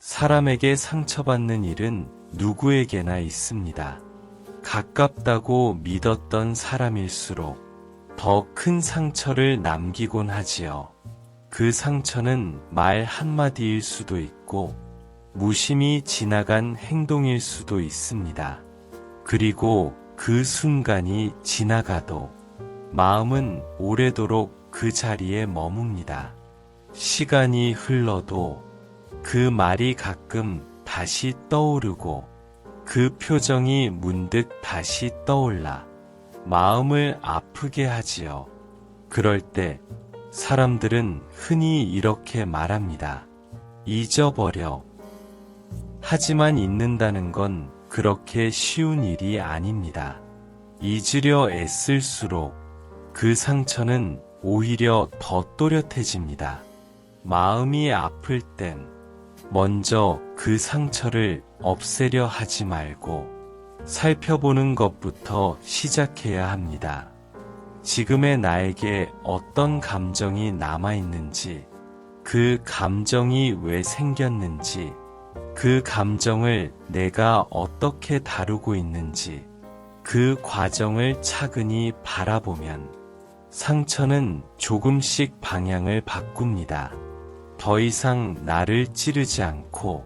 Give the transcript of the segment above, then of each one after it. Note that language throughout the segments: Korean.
사람에게 상처받는 일은 누구에게나 있습니다. 가깝다고 믿었던 사람일수록 더 큰 상처를 남기곤 하지요. 그 상처는 말 한마디일 수도 있고 무심히 지나간 행동일 수도 있습니다. 그리고 그 순간이 지나가도 마음은 오래도록 그 자리에 머뭅니다. 시간이 흘러도 그 말이 가끔 다시 떠오르고 그 표정이 문득 다시 떠올라 마음을 아프게 하지요. 그럴 때 사람들은 흔히 이렇게 말합니다. 잊어버려. 하지만 잊는다는 건 그렇게 쉬운 일이 아닙니다. 잊으려 애쓸수록 그 상처는 오히려 더 또렷해집니다. 마음이 아플 땐 먼저 그 상처를 없애려 하지 말고 살펴보는 것부터 시작해야 합니다. 지금의 나에게 어떤 감정이 남아있는지, 그 감정이 왜 생겼는지, 그 감정을 내가 어떻게 다루고 있는지, 그 과정을 차근히 바라보면 상처는 조금씩 방향을 바꿉니다. 더 이상 나를 찌르지 않고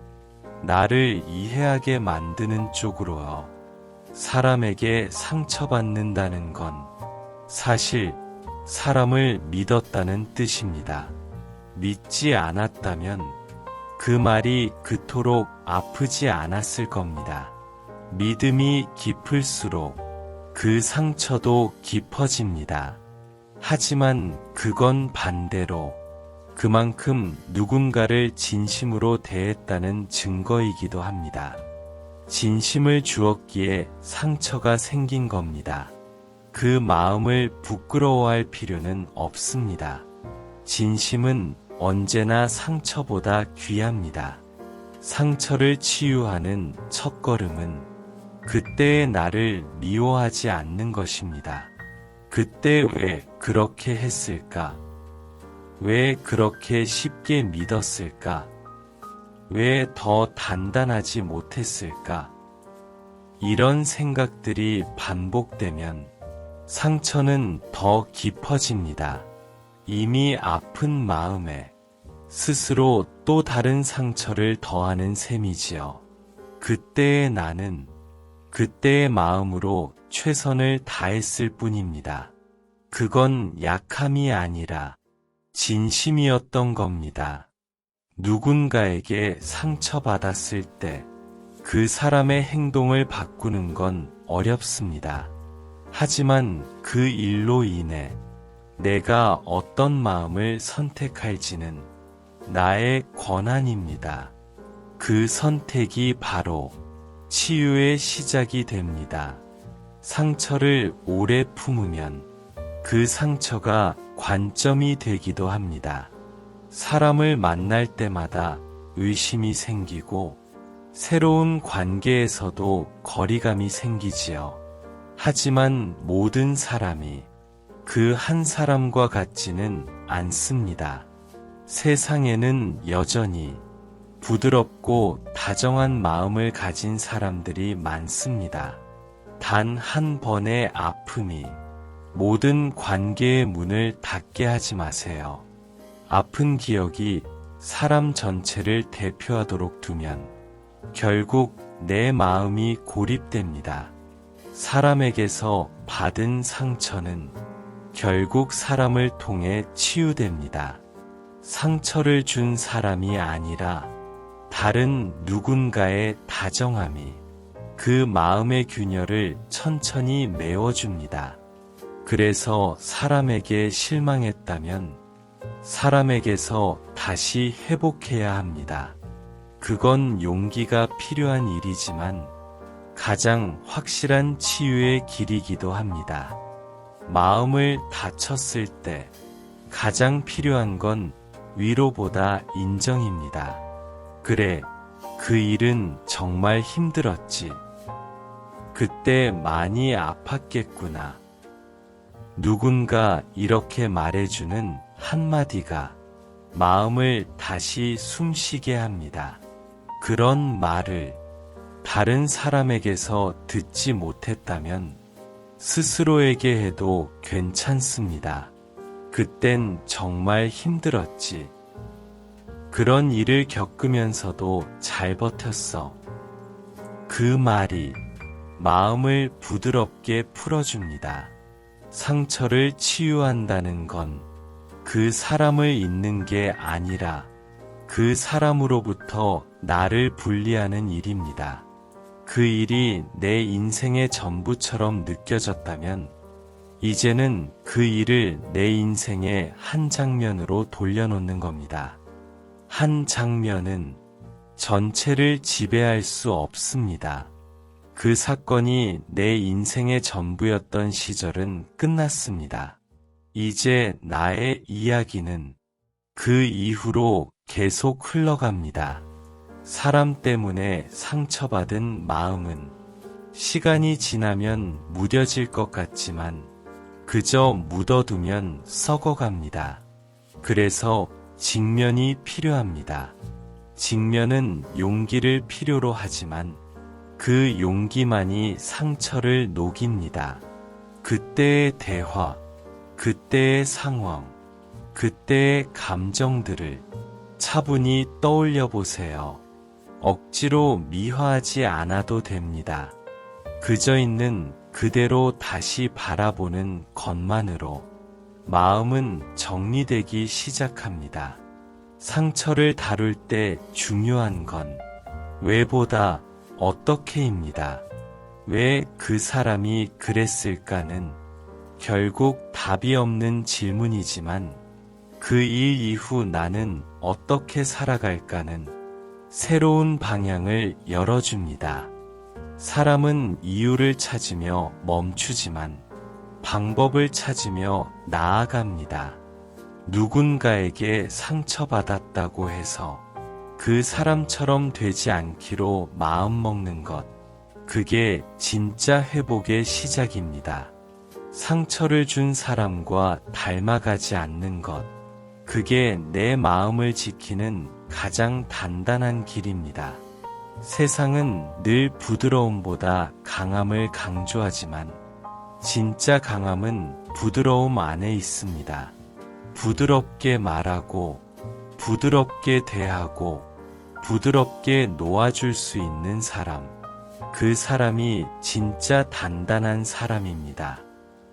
나를 이해하게 만드는 쪽으로요. 사람에게 상처받는다는 건 사실 사람을 믿었다는 뜻입니다. 믿지 않았다면 그 말이 그토록 아프지 않았을 겁니다. 믿음이 깊을수록 그 상처도 깊어집니다. 하지만 그건 반대로 그만큼 누군가를 진심으로 대했다는 증거이기도 합니다. 진심을 주었기에 상처가 생긴 겁니다. 그 마음을 부끄러워할 필요는 없습니다. 진심은 언제나 상처보다 귀합니다. 상처를 치유하는 첫걸음은 그때의 나를 미워하지 않는 것입니다. 그때 왜 그렇게 했을까? 왜 그렇게 쉽게 믿었을까? 왜 더 단단하지 못했을까? 이런 생각들이 반복되면 상처는 더 깊어집니다. 이미 아픈 마음에 스스로 또 다른 상처를 더하는 셈이지요. 그때의 나는 그때의 마음으로 최선을 다했을 뿐입니다. 그건 약함이 아니라 진심이었던 겁니다. 누군가에게 상처받았을 때 그 사람의 행동을 바꾸는 건 어렵습니다. 하지만 그 일로 인해 내가 어떤 마음을 선택할지는 나의 권한입니다. 그 선택이 바로 치유의 시작이 됩니다. 상처를 오래 품으면 그 상처가 관점이 되기도 합니다. 사람을 만날 때마다 의심이 생기고 새로운 관계에서도 거리감이 생기지요. 하지만 모든 사람이 그 한 사람과 같지는 않습니다. 세상에는 여전히 부드럽고 다정한 마음을 가진 사람들이 많습니다. 단 한 번의 아픔이 모든 관계의 문을 닫게 하지 마세요. 아픈 기억이 사람 전체를 대표하도록 두면 결국 내 마음이 고립됩니다. 사람에게서 받은 상처는 결국 사람을 통해 치유됩니다. 상처를 준 사람이 아니라 다른 누군가의 다정함이 그 마음의 균열을 천천히 메워줍니다. 그래서 사람에게 실망했다면 사람에게서 다시 회복해야 합니다. 그건 용기가 필요한 일이지만 가장 확실한 치유의 길이기도 합니다. 마음을 다쳤을 때 가장 필요한 건 위로보다 인정입니다. 그래, 그 일은 정말 힘들었지. 그때 많이 아팠겠구나. 누군가 이렇게 말해주는 한마디가 마음을 다시 숨쉬게 합니다. 그런 말을 다른 사람에게서 듣지 못했다면 스스로에게 해도 괜찮습니다. 그땐 정말 힘들었지. 그런 일을 겪으면서도 잘 버텼어. 그 말이 마음을 부드럽게 풀어줍니다. 상처를 치유한다는 건 그 사람을 잊는 게 아니라 그 사람으로부터 나를 분리하는 일입니다. 그 일이 내 인생의 전부처럼 느껴졌다면 이제는 그 일을 내 인생의 한 장면으로 돌려놓는 겁니다. 한 장면은 전체를 지배할 수 없습니다. 그 사건이 내 인생의 전부였던 시절은 끝났습니다. 이제 나의 이야기는 그 이후로 계속 흘러갑니다. 사람 때문에 상처받은 마음은 시간이 지나면 무뎌질 것 같지만 그저 묻어두면 썩어갑니다. 그래서 직면이 필요합니다. 직면은 용기를 필요로 하지만 그 용기만이 상처를 녹입니다. 그때의 대화, 그때의 상황, 그때의 감정들을 차분히 떠올려 보세요. 억지로 미화하지 않아도 됩니다. 그저 있는 그대로 다시 바라보는 것만으로 마음은 정리되기 시작합니다. 상처를 다룰 때 중요한 건 왜보다 어떻게입니다. 왜 그 사람이 그랬을까는 결국 답이 없는 질문이지만 그 일 이후 나는 어떻게 살아갈까는 새로운 방향을 열어줍니다. 사람은 이유를 찾으며 멈추지만 방법을 찾으며 나아갑니다. 누군가에게 상처받았다고 해서 그 사람처럼 되지 않기로 마음먹는 것, 그게 진짜 회복의 시작입니다. 상처를 준 사람과 닮아가지 않는 것, 그게 내 마음을 지키는 가장 단단한 길입니다. 세상은 늘 부드러움보다 강함을 강조하지만 진짜 강함은 부드러움 안에 있습니다. 부드럽게 말하고 부드럽게 대하고 부드럽게 놓아줄 수 있는 사람, 그 사람이 진짜 단단한 사람입니다.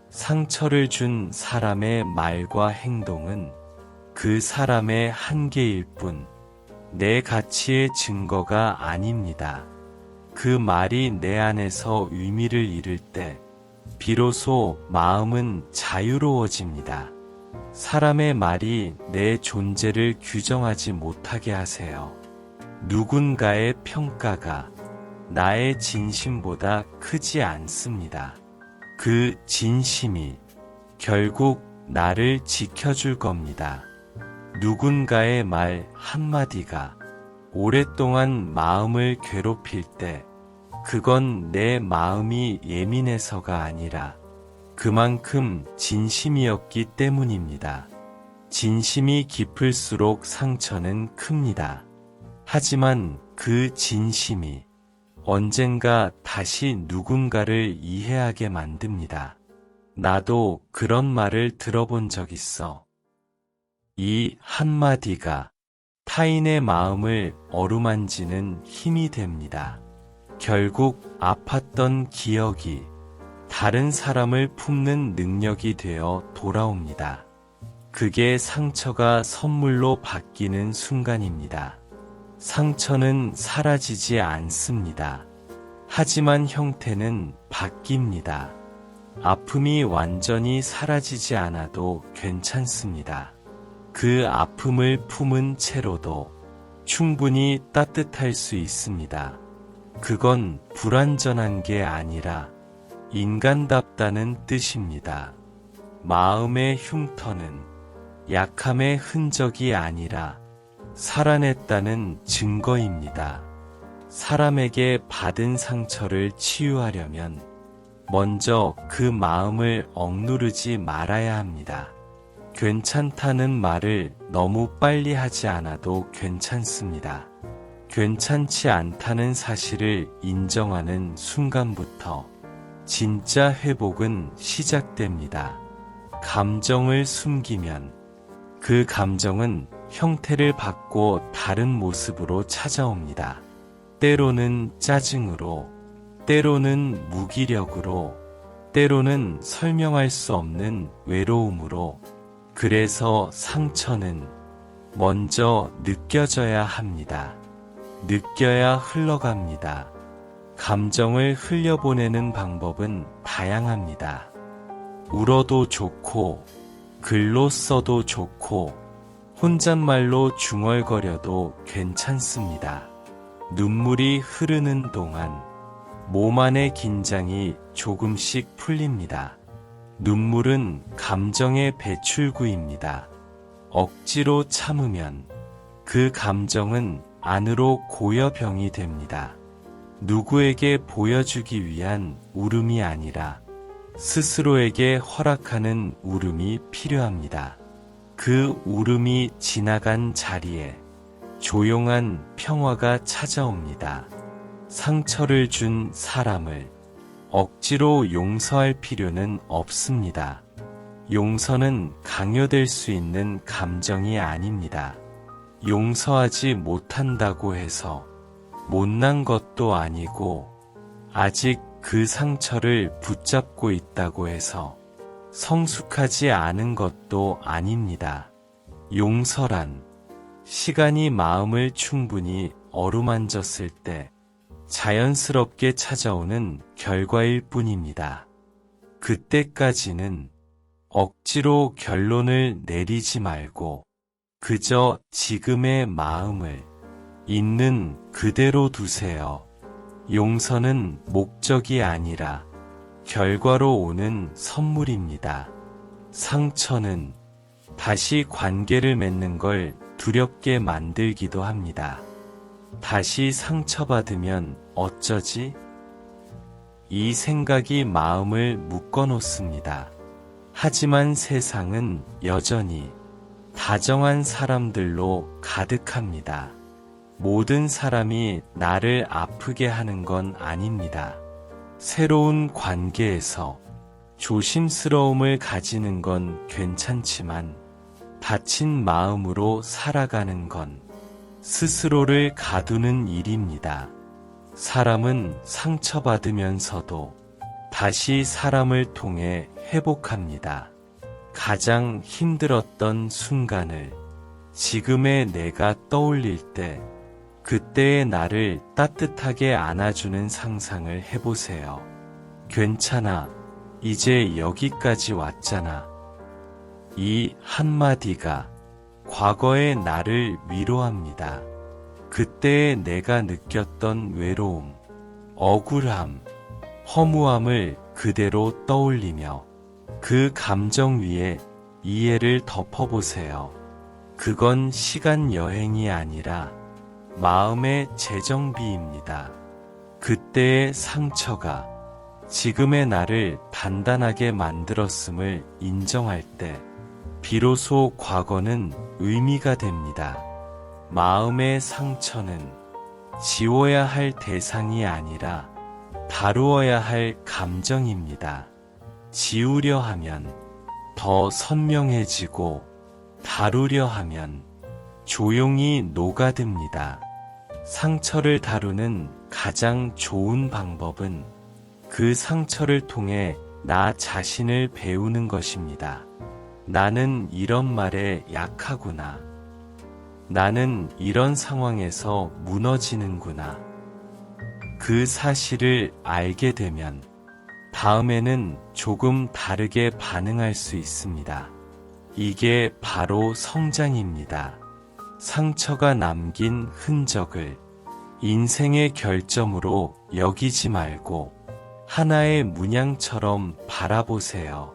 상처를 준 사람의 말과 행동은 그 사람의 한계일 뿐 내 가치의 증거가 아닙니다. 그 말이 내 안에서 의미를 잃을 때 비로소 마음은 자유로워집니다. 사람의 말이 내 존재를 규정하지 못하게 하세요. 누군가의 평가가 나의 진심보다 크지 않습니다. 그 진심이 결국 나를 지켜줄 겁니다. 누군가의 말 한마디가 오랫동안 마음을 괴롭힐 때 그건 내 마음이 예민해서가 아니라 그만큼 진심이었기 때문입니다. 진심이 깊을수록 상처는 큽니다. 하지만 그 진심이 언젠가 다시 누군가를 이해하게 만듭니다. 나도 그런 말을 들어본 적 있어. 이 한마디가 타인의 마음을 어루만지는 힘이 됩니다. 결국 아팠던 기억이 다른 사람을 품는 능력이 되어 돌아옵니다. 그게 상처가 선물로 바뀌는 순간입니다. 상처는 사라지지 않습니다. 하지만 형태는 바뀝니다. 아픔이 완전히 사라지지 않아도 괜찮습니다. 그 아픔을 품은 채로도 충분히 따뜻할 수 있습니다. 그건 불완전한 게 아니라 인간답다는 뜻입니다. 마음의 흉터는 약함의 흔적이 아니라 살아냈다는 증거입니다. 사람에게 받은 상처를 치유하려면 먼저 그 마음을 억누르지 말아야 합니다. 괜찮다는 말을 너무 빨리 하지 않아도 괜찮습니다. 괜찮지 않다는 사실을 인정하는 순간부터 진짜 회복은 시작됩니다. 감정을 숨기면 그 감정은 형태를 받고 다른 모습으로 찾아옵니다. 때로는 짜증으로, 때로는 무기력으로, 때로는 설명할 수 없는 외로움으로. 그래서 상처는 먼저 느껴져야 합니다. 느껴야 흘러갑니다. 감정을 흘려보내는 방법은 다양합니다. 울어도 좋고, 글로 써도 좋고, 혼잣말로 중얼거려도 괜찮습니다. 눈물이 흐르는 동안 몸 안의 긴장이 조금씩 풀립니다. 눈물은 감정의 배출구입니다. 억지로 참으면 그 감정은 안으로 고여 병이 됩니다. 누구에게 보여주기 위한 울음이 아니라 스스로에게 허락하는 울음이 필요합니다. 그 울음이 지나간 자리에 조용한 평화가 찾아옵니다. 상처를 준 사람을 억지로 용서할 필요는 없습니다. 용서는 강요될 수 있는 감정이 아닙니다. 용서하지 못한다고 해서 못난 것도 아니고, 아직 그 상처를 붙잡고 있다고 해서 성숙하지 않은 것도 아닙니다. 용서란 시간이 마음을 충분히 어루만졌을 때 자연스럽게 찾아오는 결과일 뿐입니다. 그때까지는 억지로 결론을 내리지 말고 그저 지금의 마음을 있는 그대로 두세요. 용서는 목적이 아니라 결과로 오는 선물입니다. 상처는 다시 관계를 맺는 걸 두렵게 만들기도 합니다. 다시 상처받으면 어쩌지? 이 생각이 마음을 묶어놓습니다. 하지만 세상은 여전히 다정한 사람들로 가득합니다. 모든 사람이 나를 아프게 하는 건 아닙니다. 새로운 관계에서 조심스러움을 가지는 건 괜찮지만 다친 마음으로 살아가는 건 스스로를 가두는 일입니다. 사람은 상처받으면서도 다시 사람을 통해 회복합니다. 가장 힘들었던 순간을 지금의 내가 떠올릴 때 그때의 나를 따뜻하게 안아주는 상상을 해보세요. 괜찮아. 이제 여기까지 왔잖아. 이 한마디가 과거의 나를 위로합니다. 그때의 내가 느꼈던 외로움, 억울함, 허무함을 그대로 떠올리며 그 감정 위에 이해를 덮어보세요. 그건 시간 여행이 아니라 마음의 재정비입니다. 그때의 상처가 지금의 나를 단단하게 만들었음을 인정할 때 비로소 과거는 의미가 됩니다. 마음의 상처는 지워야 할 대상이 아니라 다루어야 할 감정입니다. 지우려 하면 더 선명해지고 다루려 하면 조용히 녹아듭니다. 상처를 다루는 가장 좋은 방법은 그 상처를 통해 나 자신을 배우는 것입니다. 나는 이런 말에 약하구나. 나는 이런 상황에서 무너지는구나. 그 사실을 알게 되면 다음에는 조금 다르게 반응할 수 있습니다. 이게 바로 성장입니다. 상처가 남긴 흔적을 인생의 결점으로 여기지 말고 하나의 문양처럼 바라보세요.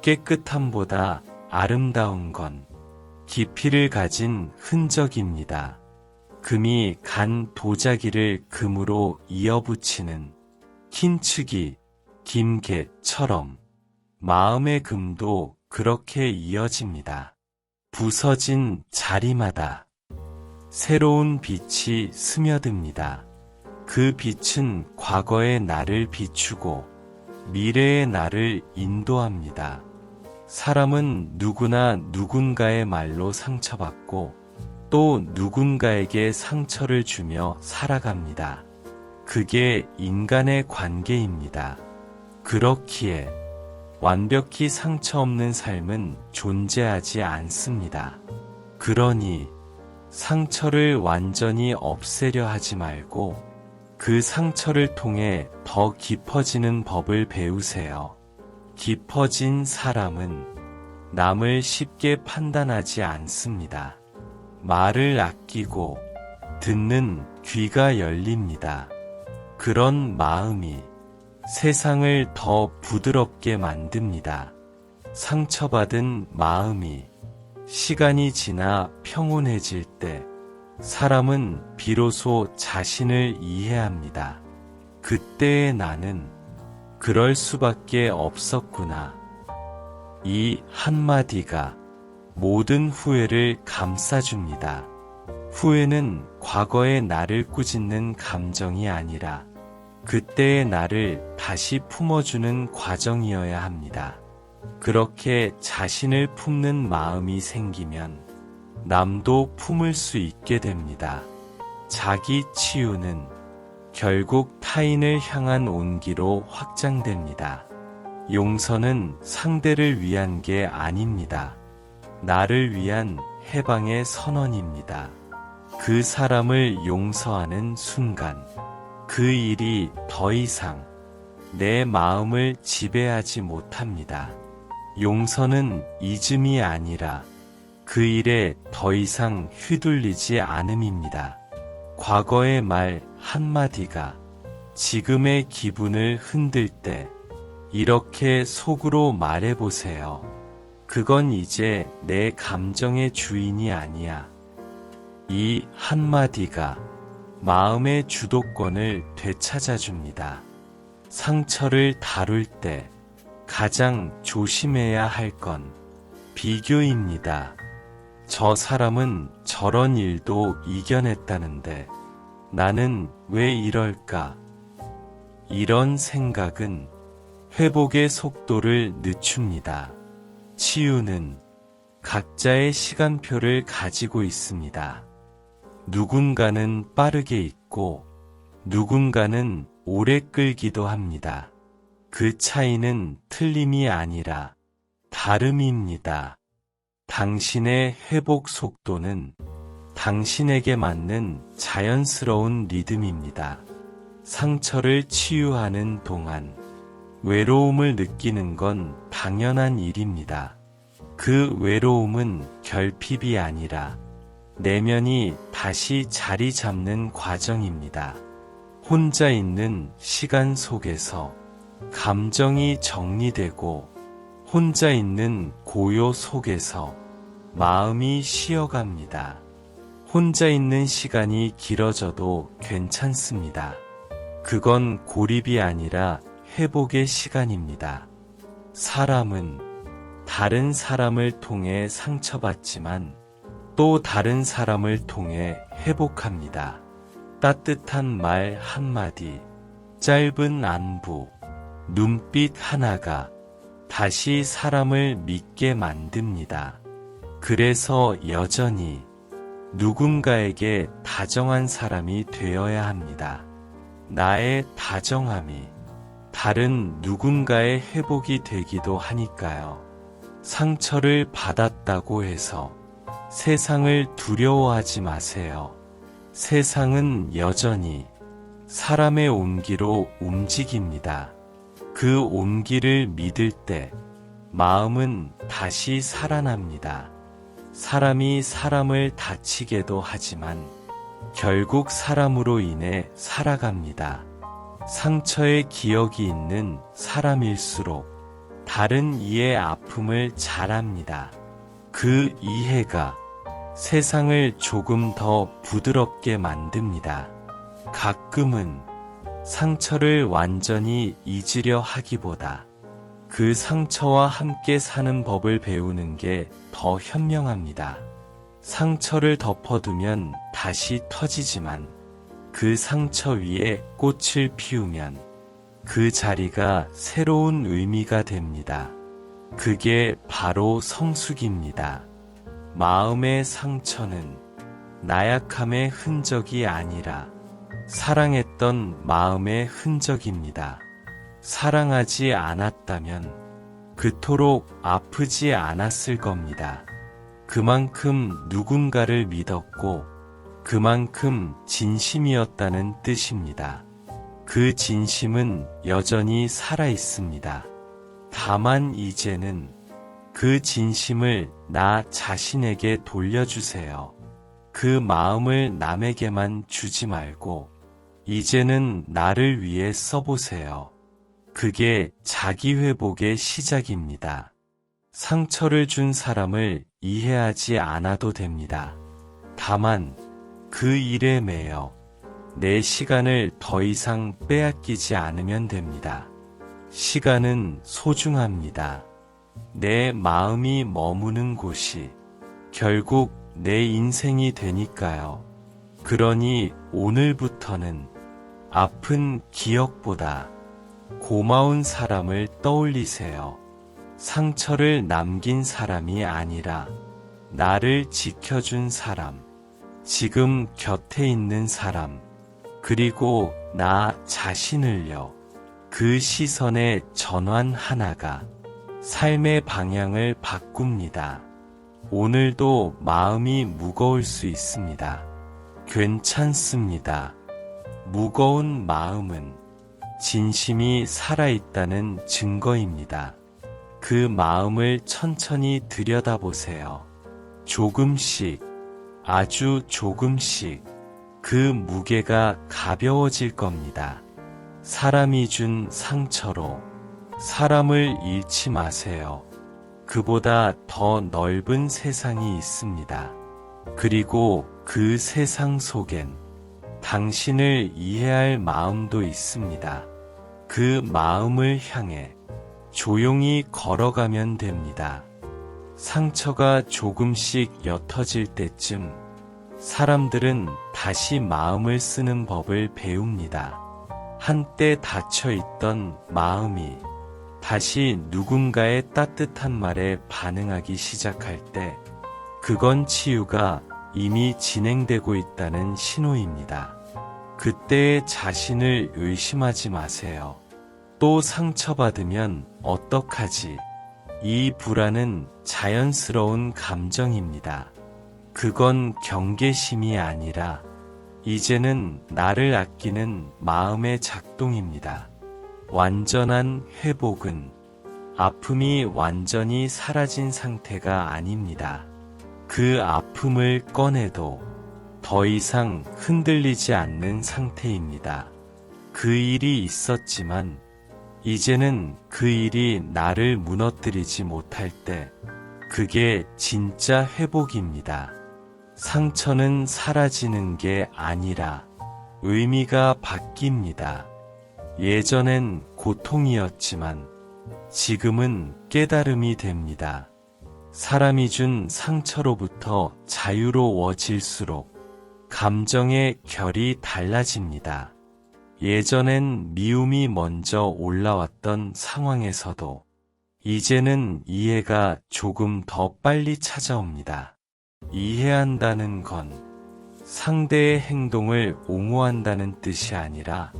깨끗함보다 아름다운 건 깊이를 가진 흔적입니다. 금이 간 도자기를 금으로 이어붙이는 흰축이 김개처럼 마음의 금도 그렇게 이어집니다. 부서진 자리마다 새로운 빛이 스며듭니다. 그 빛은 과거의 나를 비추고 미래의 나를 인도합니다. 사람은 누구나 누군가의 말로 상처받고 또 누군가에게 상처를 주며 살아갑니다. 그게 인간의 관계입니다. 그렇기에 완벽히 상처 없는 삶은 존재하지 않습니다. 그러니 상처를 완전히 없애려 하지 말고 그 상처를 통해 더 깊어지는 법을 배우세요. 깊어진 사람은 남을 쉽게 판단하지 않습니다. 말을 아끼고 듣는 귀가 열립니다. 그런 마음이 세상을 더 부드럽게 만듭니다. 상처받은 마음이 시간이 지나 평온해질 때 사람은 비로소 자신을 이해합니다. 그때의 나는 그럴 수밖에 없었구나. 이 한마디가 모든 후회를 감싸줍니다. 후회는 과거의 나를 꾸짖는 감정이 아니라 그때의 나를 다시 품어주는 과정이어야 합니다. 그렇게 자신을 품는 마음이 생기면 남도 품을 수 있게 됩니다. 자기 치유는 결국 타인을 향한 온기로 확장됩니다. 용서는 상대를 위한 게 아닙니다. 나를 위한 해방의 선언입니다. 그 사람을 용서하는 순간 그 일이 더 이상 내 마음을 지배하지 못합니다. 용서는 잊음이 아니라 그 일에 더 이상 휘둘리지 않음입니다. 과거의 말 한마디가 지금의 기분을 흔들 때 이렇게 속으로 말해보세요. 그건 이제 내 감정의 주인이 아니야. 이 한마디가 마음의 주도권을 되찾아줍니다. 상처를 다룰 때 가장 조심해야 할 건 비교입니다. 저 사람은 저런 일도 이겨냈다는데 나는 왜 이럴까? 이런 생각은 회복의 속도를 늦춥니다. 치유는 각자의 시간표를 가지고 있습니다. 누군가는 빠르게 있고 누군가는 오래 끌기도 합니다. 그 차이는 틀림이 아니라 다름입니다. 당신의 회복 속도는 당신에게 맞는 자연스러운 리듬입니다. 상처를 치유하는 동안 외로움을 느끼는 건 당연한 일입니다. 그 외로움은 결핍이 아니라 내면이 다시 자리 잡는 과정입니다. 혼자 있는 시간 속에서 감정이 정리되고 혼자 있는 고요 속에서 마음이 쉬어갑니다. 혼자 있는 시간이 길어져도 괜찮습니다. 그건 고립이 아니라 회복의 시간입니다. 사람은 다른 사람을 통해 상처받지만 또 다른 사람을 통해 회복합니다. 따뜻한 말 한마디, 짧은 안부, 눈빛 하나가 다시 사람을 믿게 만듭니다. 그래서 여전히 누군가에게 다정한 사람이 되어야 합니다. 나의 다정함이 다른 누군가의 회복이 되기도 하니까요. 상처를 받았다고 해서 세상을 두려워하지 마세요. 세상은 여전히 사람의 온기로 움직입니다. 그 온기를 믿을 때 마음은 다시 살아납니다. 사람이 사람을 다치게도 하지만 결국 사람으로 인해 살아갑니다. 상처의 기억이 있는 사람일수록 다른 이의 아픔을 잘 압니다. 그 이해가 세상을 조금 더 부드럽게 만듭니다. 가끔은 상처를 완전히 잊으려 하기보다 그 상처와 함께 사는 법을 배우는 게 더 현명합니다. 상처를 덮어두면 다시 터지지만 그 상처 위에 꽃을 피우면 그 자리가 새로운 의미가 됩니다. 그게 바로 성숙입니다. 마음의 상처는 나약함의 흔적이 아니라 사랑했던 마음의 흔적입니다. 사랑하지 않았다면 그토록 아프지 않았을 겁니다. 그만큼 누군가를 믿었고 그만큼 진심이었다는 뜻입니다. 그 진심은 여전히 살아 있습니다. 다만 이제는 그 진심을 나 자신에게 돌려주세요. 그 마음을 남에게만 주지 말고 이제는 나를 위해 써보세요. 그게 자기 회복의 시작입니다. 상처를 준 사람을 이해하지 않아도 됩니다. 다만 그 일에 매여 내 시간을 더 이상 빼앗기지 않으면 됩니다. 시간은 소중합니다. 내 마음이 머무는 곳이 결국 내 인생이 되니까요. 그러니 오늘부터는 아픈 기억보다 고마운 사람을 떠올리세요. 상처를 남긴 사람이 아니라 나를 지켜준 사람, 지금 곁에 있는 사람, 그리고 나 자신을요. 그 시선의 전환 하나가 삶의 방향을 바꿉니다. 오늘도 마음이 무거울 수 있습니다. 괜찮습니다. 무거운 마음은 진심이 살아있다는 증거입니다. 그 마음을 천천히 들여다보세요. 조금씩, 아주 조금씩 그 무게가 가벼워질 겁니다. 사람이 준 상처로 사람을 잃지 마세요. 그보다 더 넓은 세상이 있습니다. 그리고 그 세상 속엔 당신을 이해할 마음도 있습니다. 그 마음을 향해 조용히 걸어가면 됩니다. 상처가 조금씩 옅어질 때쯤 사람들은 다시 마음을 쓰는 법을 배웁니다. 한때 닫혀있던 마음이 다시 누군가의 따뜻한 말에 반응하기 시작할 때 그건 치유가 이미 진행되고 있다는 신호입니다. 그때의 자신을 의심하지 마세요. 또 상처받으면 어떡하지? 이 불안은 자연스러운 감정입니다. 그건 경계심이 아니라 이제는 나를 아끼는 마음의 작동입니다. 완전한 회복은 아픔이 완전히 사라진 상태가 아닙니다. 그 아픔을 꺼내도 더 이상 흔들리지 않는 상태입니다. 그 일이 있었지만 이제는 그 일이 나를 무너뜨리지 못할 때 그게 진짜 회복입니다. 상처는 사라지는 게 아니라 의미가 바뀝니다. 예전엔 고통이었지만 지금은 깨달음이 됩니다. 사람이 준 상처로부터 자유로워질수록 감정의 결이 달라집니다. 예전엔 미움이 먼저 올라왔던 상황에서도 이제는 이해가 조금 더 빨리 찾아옵니다. 이해한다는 건 상대의 행동을 옹호한다는 뜻이 아니라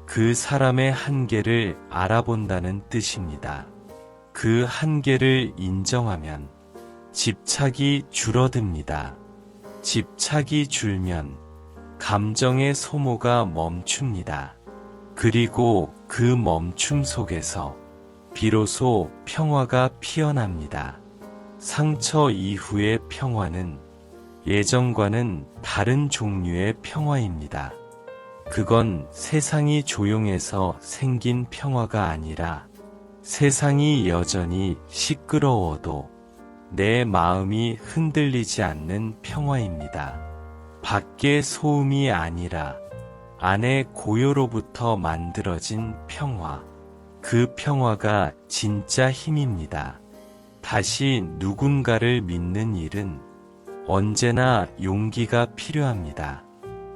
그 사람의 한계를 알아본다는 뜻입니다. 그 한계를 인정하면 집착이 줄어듭니다. 집착이 줄면 감정의 소모가 멈춥니다. 그리고 그 멈춤 속에서 비로소 평화가 피어납니다. 상처 이후의 평화는 예전과는 다른 종류의 평화입니다. 그건 세상이 조용해서 생긴 평화가 아니라 세상이 여전히 시끄러워도 내 마음이 흔들리지 않는 평화입니다. 밖의 소음이 아니라 안의 고요로부터 만들어진 평화. 그 평화가 진짜 힘입니다. 다시 누군가를 믿는 일은 언제나 용기가 필요합니다.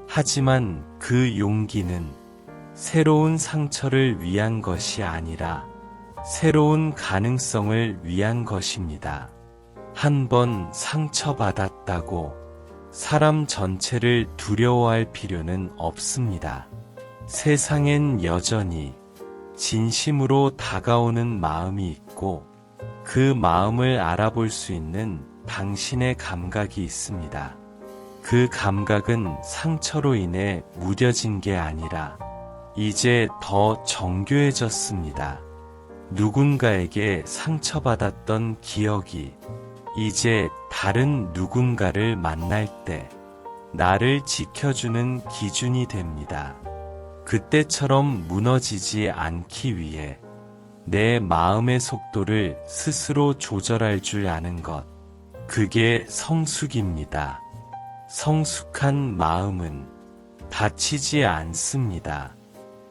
하지만 그 용기는 새로운 상처를 위한 것이 아니라 새로운 가능성을 위한 것입니다. 한 번 상처받았다고 사람 전체를 두려워할 필요는 없습니다. 세상엔 여전히 진심으로 다가오는 마음이 있고 그 마음을 알아볼 수 있는 당신의 감각이 있습니다. 그 감각은 상처로 인해 무뎌진 게 아니라 이제 더 정교해졌습니다. 누군가에게 상처받았던 기억이 이제 다른 누군가를 만날 때 나를 지켜주는 기준이 됩니다. 그때처럼 무너지지 않기 위해 내 마음의 속도를 스스로 조절할 줄 아는 것, 그게 성숙입니다. 성숙한 마음은 다치지 않습니다.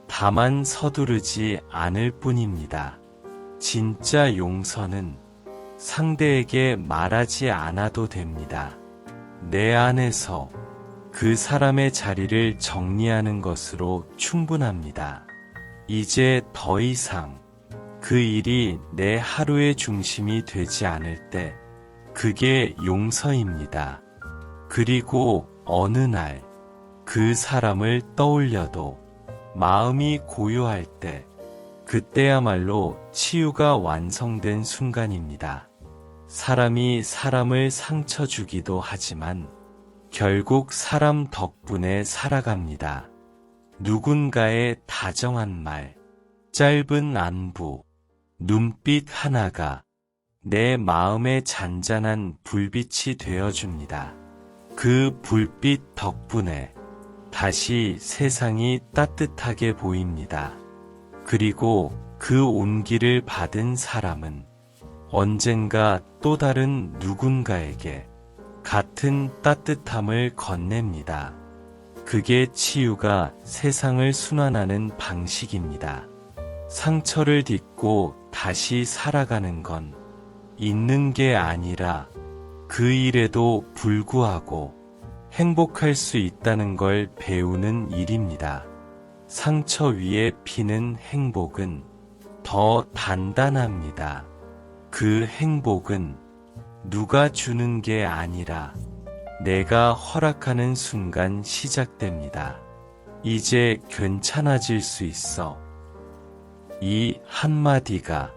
다만 서두르지 않을 뿐입니다. 진짜 용서는 상대에게 말하지 않아도 됩니다. 내 안에서 그 사람의 자리를 정리하는 것으로 충분합니다. 이제 더 이상 그 일이 내 하루의 중심이 되지 않을 때 그게 용서입니다. 그리고 어느 날 그 사람을 떠올려도 마음이 고요할 때 그때야말로 치유가 완성된 순간입니다. 사람이 사람을 상처 주기도 하지만 결국 사람 덕분에 살아갑니다. 누군가의 다정한 말, 짧은 안부, 눈빛 하나가 내 마음에 잔잔한 불빛이 되어줍니다. 그 불빛 덕분에 다시 세상이 따뜻하게 보입니다. 그리고 그 온기를 받은 사람은 언젠가 또 다른 누군가에게 같은 따뜻함을 건넵니다. 그게 치유가 세상을 순환하는 방식입니다. 상처를 딛고 다시 살아가는 건 있는 게 아니라 그 일에도 불구하고 행복할 수 있다는 걸 배우는 일입니다. 상처 위에 피는 행복은 더 단단합니다. 그 행복은 누가 주는 게 아니라 내가 허락하는 순간 시작됩니다. 이제 괜찮아질 수 있어. 이 한마디가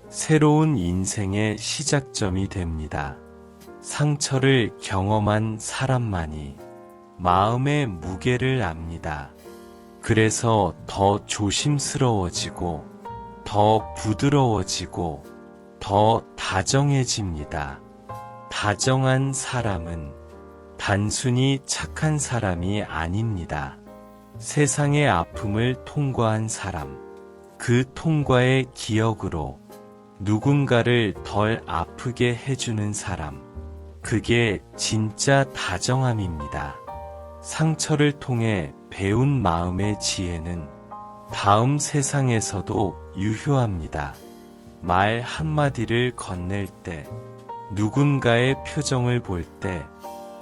새로운 인생의 시작점이 됩니다. 상처를 경험한 사람만이 마음의 무게를 압니다. 그래서 더 조심스러워지고, 더 부드러워지고, 더 다정해집니다. 다정한 사람은 단순히 착한 사람이 아닙니다. 세상의 아픔을 통과한 사람, 그 통과의 기억으로 누군가를 덜 아프게 해주는 사람, 그게 진짜 다정함입니다. 상처를 통해 배운 마음의 지혜는 다음 세상에서도 유효합니다. 말 한마디를 건넬 때, 누군가의 표정을 볼 때,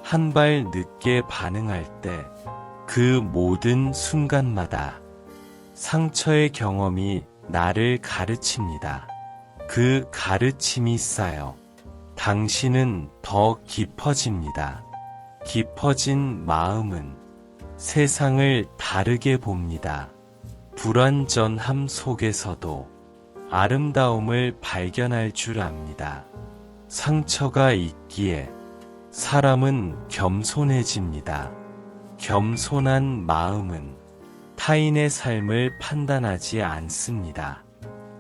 한 발 늦게 반응할 때, 그 모든 순간마다 상처의 경험이 나를 가르칩니다. 그 가르침이 쌓여 당신은 더 깊어집니다. 깊어진 마음은 세상을 다르게 봅니다. 불완전함 속에서도 아름다움을 발견할 줄 압니다. 상처가 있기에 사람은 겸손해집니다. 겸손한 마음은 타인의 삶을 판단하지 않습니다.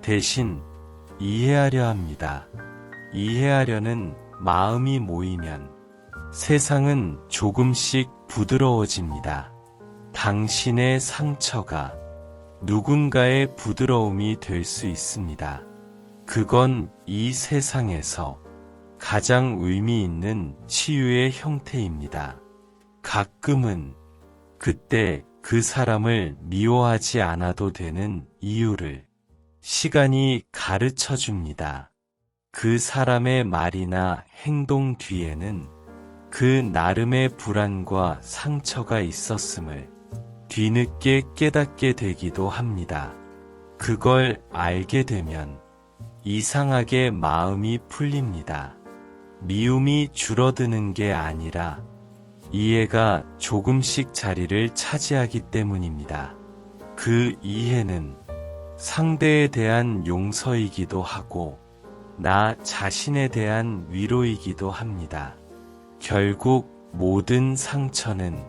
대신 이해하려 합니다. 이해하려는 마음이 모이면 세상은 조금씩 부드러워집니다. 당신의 상처가 누군가의 부드러움이 될 수 있습니다. 그건 이 세상에서 가장 의미 있는 치유의 형태입니다. 가끔은 그때 그 사람을 미워하지 않아도 되는 이유를 시간이 가르쳐 줍니다. 그 사람의 말이나 행동 뒤에는 그 나름의 불안과 상처가 있었음을 뒤늦게 깨닫게 되기도 합니다. 그걸 알게 되면 이상하게 마음이 풀립니다. 미움이 줄어드는 게 아니라 이해가 조금씩 자리를 차지하기 때문입니다. 그 이해는 상대에 대한 용서이기도 하고 나 자신에 대한 위로이기도 합니다. 결국 모든 상처는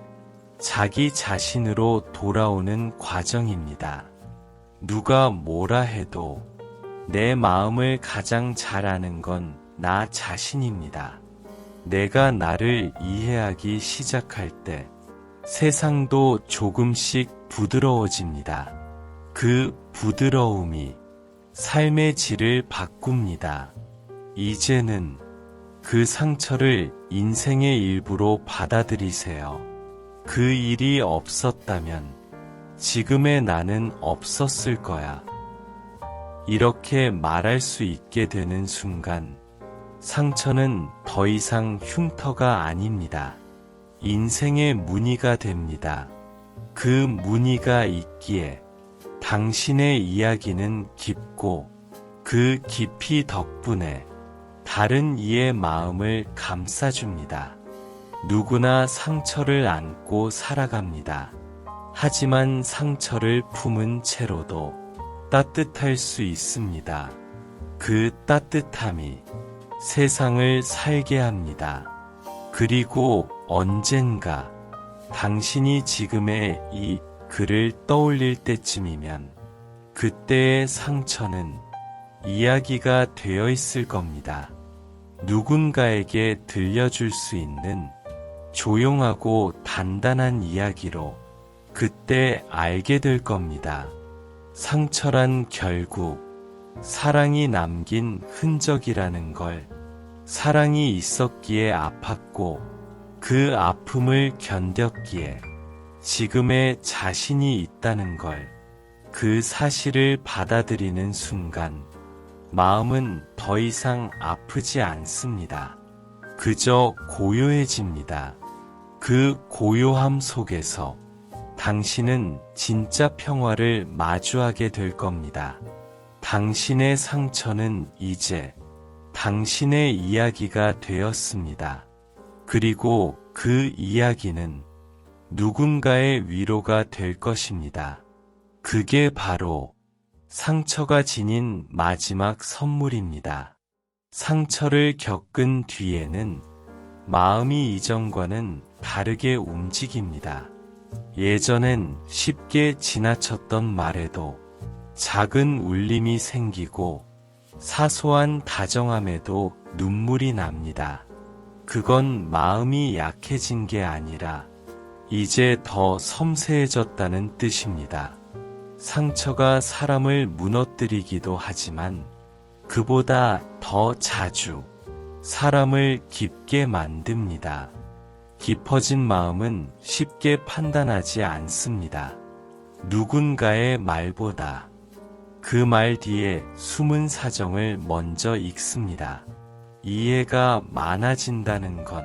자기 자신으로 돌아오는 과정입니다. 누가 뭐라 해도 내 마음을 가장 잘 아는 건 나 자신입니다. 내가 나를 이해하기 시작할 때 세상도 조금씩 부드러워집니다. 그 부드러움이 삶의 질을 바꿉니다. 이제는 그 상처를 인생의 일부로 받아들이세요. 그 일이 없었다면 지금의 나는 없었을 거야. 이렇게 말할 수 있게 되는 순간 상처는 더 이상 흉터가 아닙니다. 인생의 무늬가 됩니다. 그 무늬가 있기에 당신의 이야기는 깊고 그 깊이 덕분에 다른 이의 마음을 감싸줍니다. 누구나 상처를 안고 살아갑니다. 하지만 상처를 품은 채로도 따뜻할 수 있습니다. 그 따뜻함이 세상을 살게 합니다. 그리고 언젠가 당신이 지금의 이 글을 떠올릴 때쯤이면 그때의 상처는 이야기가 되어 있을 겁니다. 누군가에게 들려줄 수 있는 조용하고 단단한 이야기로 그때 알게 될 겁니다. 상처란 결국 사랑이 남긴 흔적이라는 걸, 사랑이 있었기에 아팠고 그 아픔을 견뎠기에 지금의 자신이 있다는 걸, 그 사실을 받아들이는 순간 마음은 더 이상 아프지 않습니다. 그저 고요해집니다. 그 고요함 속에서 당신은 진짜 평화를 마주하게 될 겁니다. 당신의 상처는 이제 당신의 이야기가 되었습니다. 그리고 그 이야기는 누군가의 위로가 될 것입니다. 그게 바로 상처가 지닌 마지막 선물입니다. 상처를 겪은 뒤에는 마음이 이전과는 다르게 움직입니다. 예전엔 쉽게 지나쳤던 말에도 작은 울림이 생기고 사소한 다정함에도 눈물이 납니다. 그건 마음이 약해진 게 아니라 이제 더 섬세해졌다는 뜻입니다. 상처가 사람을 무너뜨리기도 하지만 그보다 더 자주 사람을 깊게 만듭니다. 깊어진 마음은 쉽게 판단하지 않습니다. 누군가의 말보다 그 말 뒤에 숨은 사정을 먼저 읽습니다. 이해가 많아진다는 건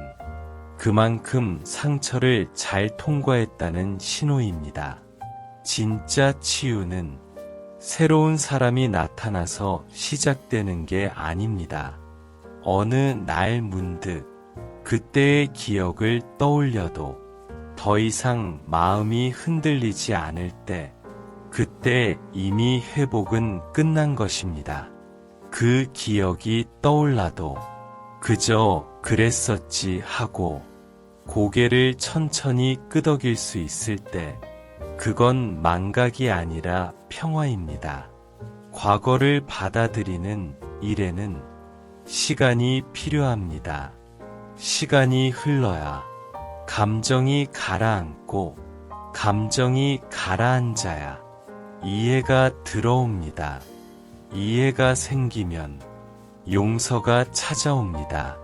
그만큼 상처를 잘 통과했다는 신호입니다. 진짜 치유는 새로운 사람이 나타나서 시작되는 게 아닙니다. 어느 날 문득 그때의 기억을 떠올려도 더 이상 마음이 흔들리지 않을 때 그때 이미 회복은 끝난 것입니다. 그 기억이 떠올라도 그저 그랬었지 하고 고개를 천천히 끄덕일 수 있을 때 그건 망각이 아니라 평화입니다. 과거를 받아들이는 일에는 시간이 필요합니다. 시간이 흘러야 감정이 가라앉고 감정이 가라앉아야 이해가 들어옵니다. 이해가 생기면 용서가 찾아옵니다.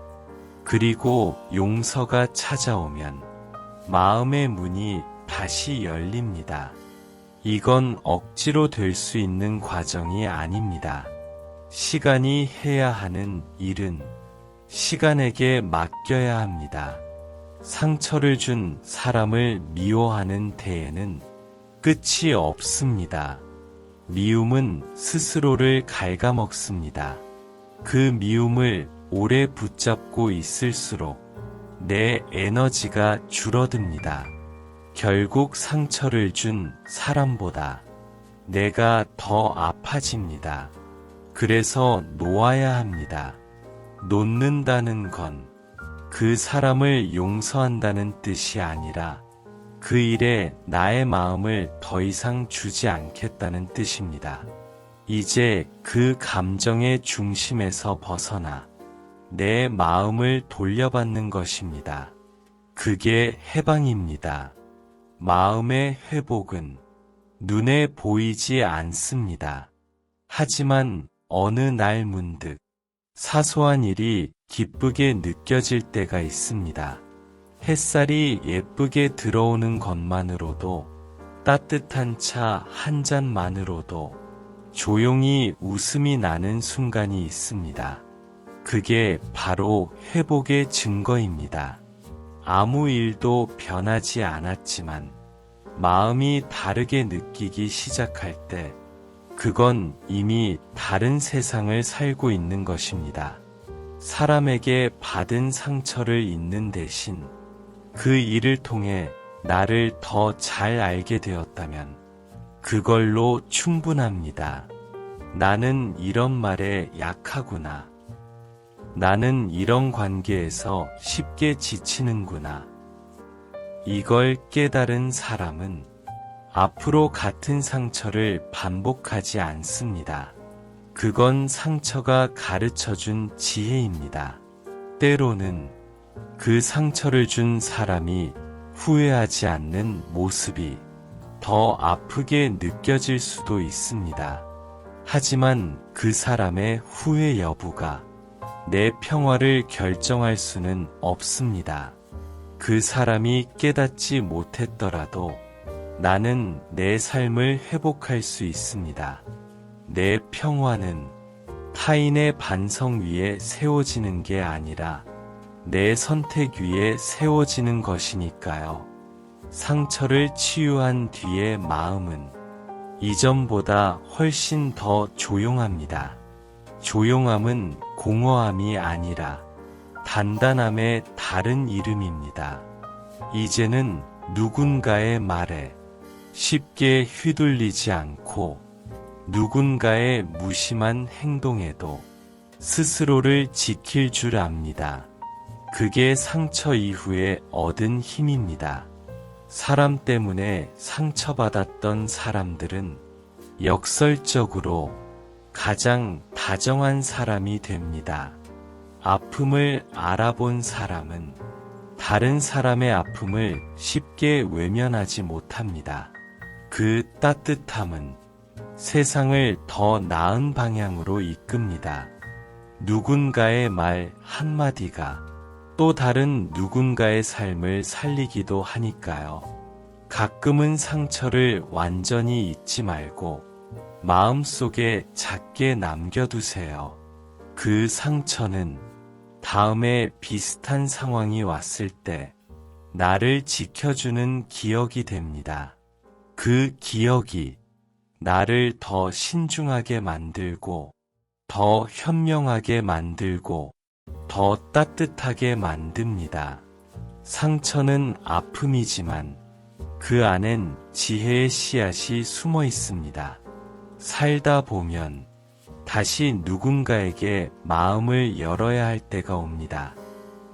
그리고 용서가 찾아오면 마음의 문이 다시 열립니다. 이건 억지로 될 수 있는 과정이 아닙니다. 시간이 해야 하는 일은 시간에게 맡겨야 합니다. 상처를 준 사람을 미워하는 데에는 끝이 없습니다. 미움은 스스로를 갉아먹습니다. 그 미움을 오래 붙잡고 있을수록 내 에너지가 줄어듭니다. 결국 상처를 준 사람보다 내가 더 아파집니다. 그래서 놓아야 합니다. 놓는다는 건 그 사람을 용서한다는 뜻이 아니라 그 일에 나의 마음을 더 이상 주지 않겠다는 뜻입니다. 이제 그 감정의 중심에서 벗어나 내 마음을 돌려받는 것입니다. 그게 해방입니다. 마음의 회복은 눈에 보이지 않습니다. 하지만 어느 날 문득 사소한 일이 기쁘게 느껴질 때가 있습니다. 햇살이 예쁘게 들어오는 것만으로도, 따뜻한 차 한 잔만으로도 조용히 웃음이 나는 순간이 있습니다. 그게 바로 회복의 증거입니다. 아무 일도 변하지 않았지만 마음이 다르게 느끼기 시작할 때 그건 이미 다른 세상을 살고 있는 것입니다. 사람에게 받은 상처를 잊는 대신 그 일을 통해 나를 더 잘 알게 되었다면 그걸로 충분합니다. 나는 이런 말에 약하구나. 나는 이런 관계에서 쉽게 지치는구나. 이걸 깨달은 사람은 앞으로 같은 상처를 반복하지 않습니다. 그건 상처가 가르쳐준 지혜입니다. 때로는 그 상처를 준 사람이 후회하지 않는 모습이 더 아프게 느껴질 수도 있습니다. 하지만 그 사람의 후회 여부가 내 평화를 결정할 수는 없습니다. 그 사람이 깨닫지 못했더라도 나는 내 삶을 회복할 수 있습니다. 내 평화는 타인의 반성 위에 세워지는 게 아니라 내 선택 위에 세워지는 것이니까요. 상처를 치유한 뒤의 마음은 이전보다 훨씬 더 조용합니다. 조용함은 공허함이 아니라 단단함의 다른 이름입니다. 이제는 누군가의 말에 쉽게 휘둘리지 않고 누군가의 무심한 행동에도 스스로를 지킬 줄 압니다. 그게 상처 이후에 얻은 힘입니다. 사람 때문에 상처받았던 사람들은 역설적으로 가장 다정한 사람이 됩니다. 아픔을 알아본 사람은 다른 사람의 아픔을 쉽게 외면하지 못합니다. 그 따뜻함은 세상을 더 나은 방향으로 이끕니다. 누군가의 말 한마디가 또 다른 누군가의 삶을 살리기도 하니까요. 가끔은 상처를 완전히 잊지 말고 마음속에 작게 남겨두세요. 그 상처는 다음에 비슷한 상황이 왔을 때 나를 지켜주는 기억이 됩니다. 그 기억이 나를 더 신중하게 만들고, 더 현명하게 만들고, 더 따뜻하게 만듭니다. 상처는 아픔이지만 그 안엔 지혜의 씨앗이 숨어 있습니다. 살다 보면 다시 누군가에게 마음을 열어야 할 때가 옵니다.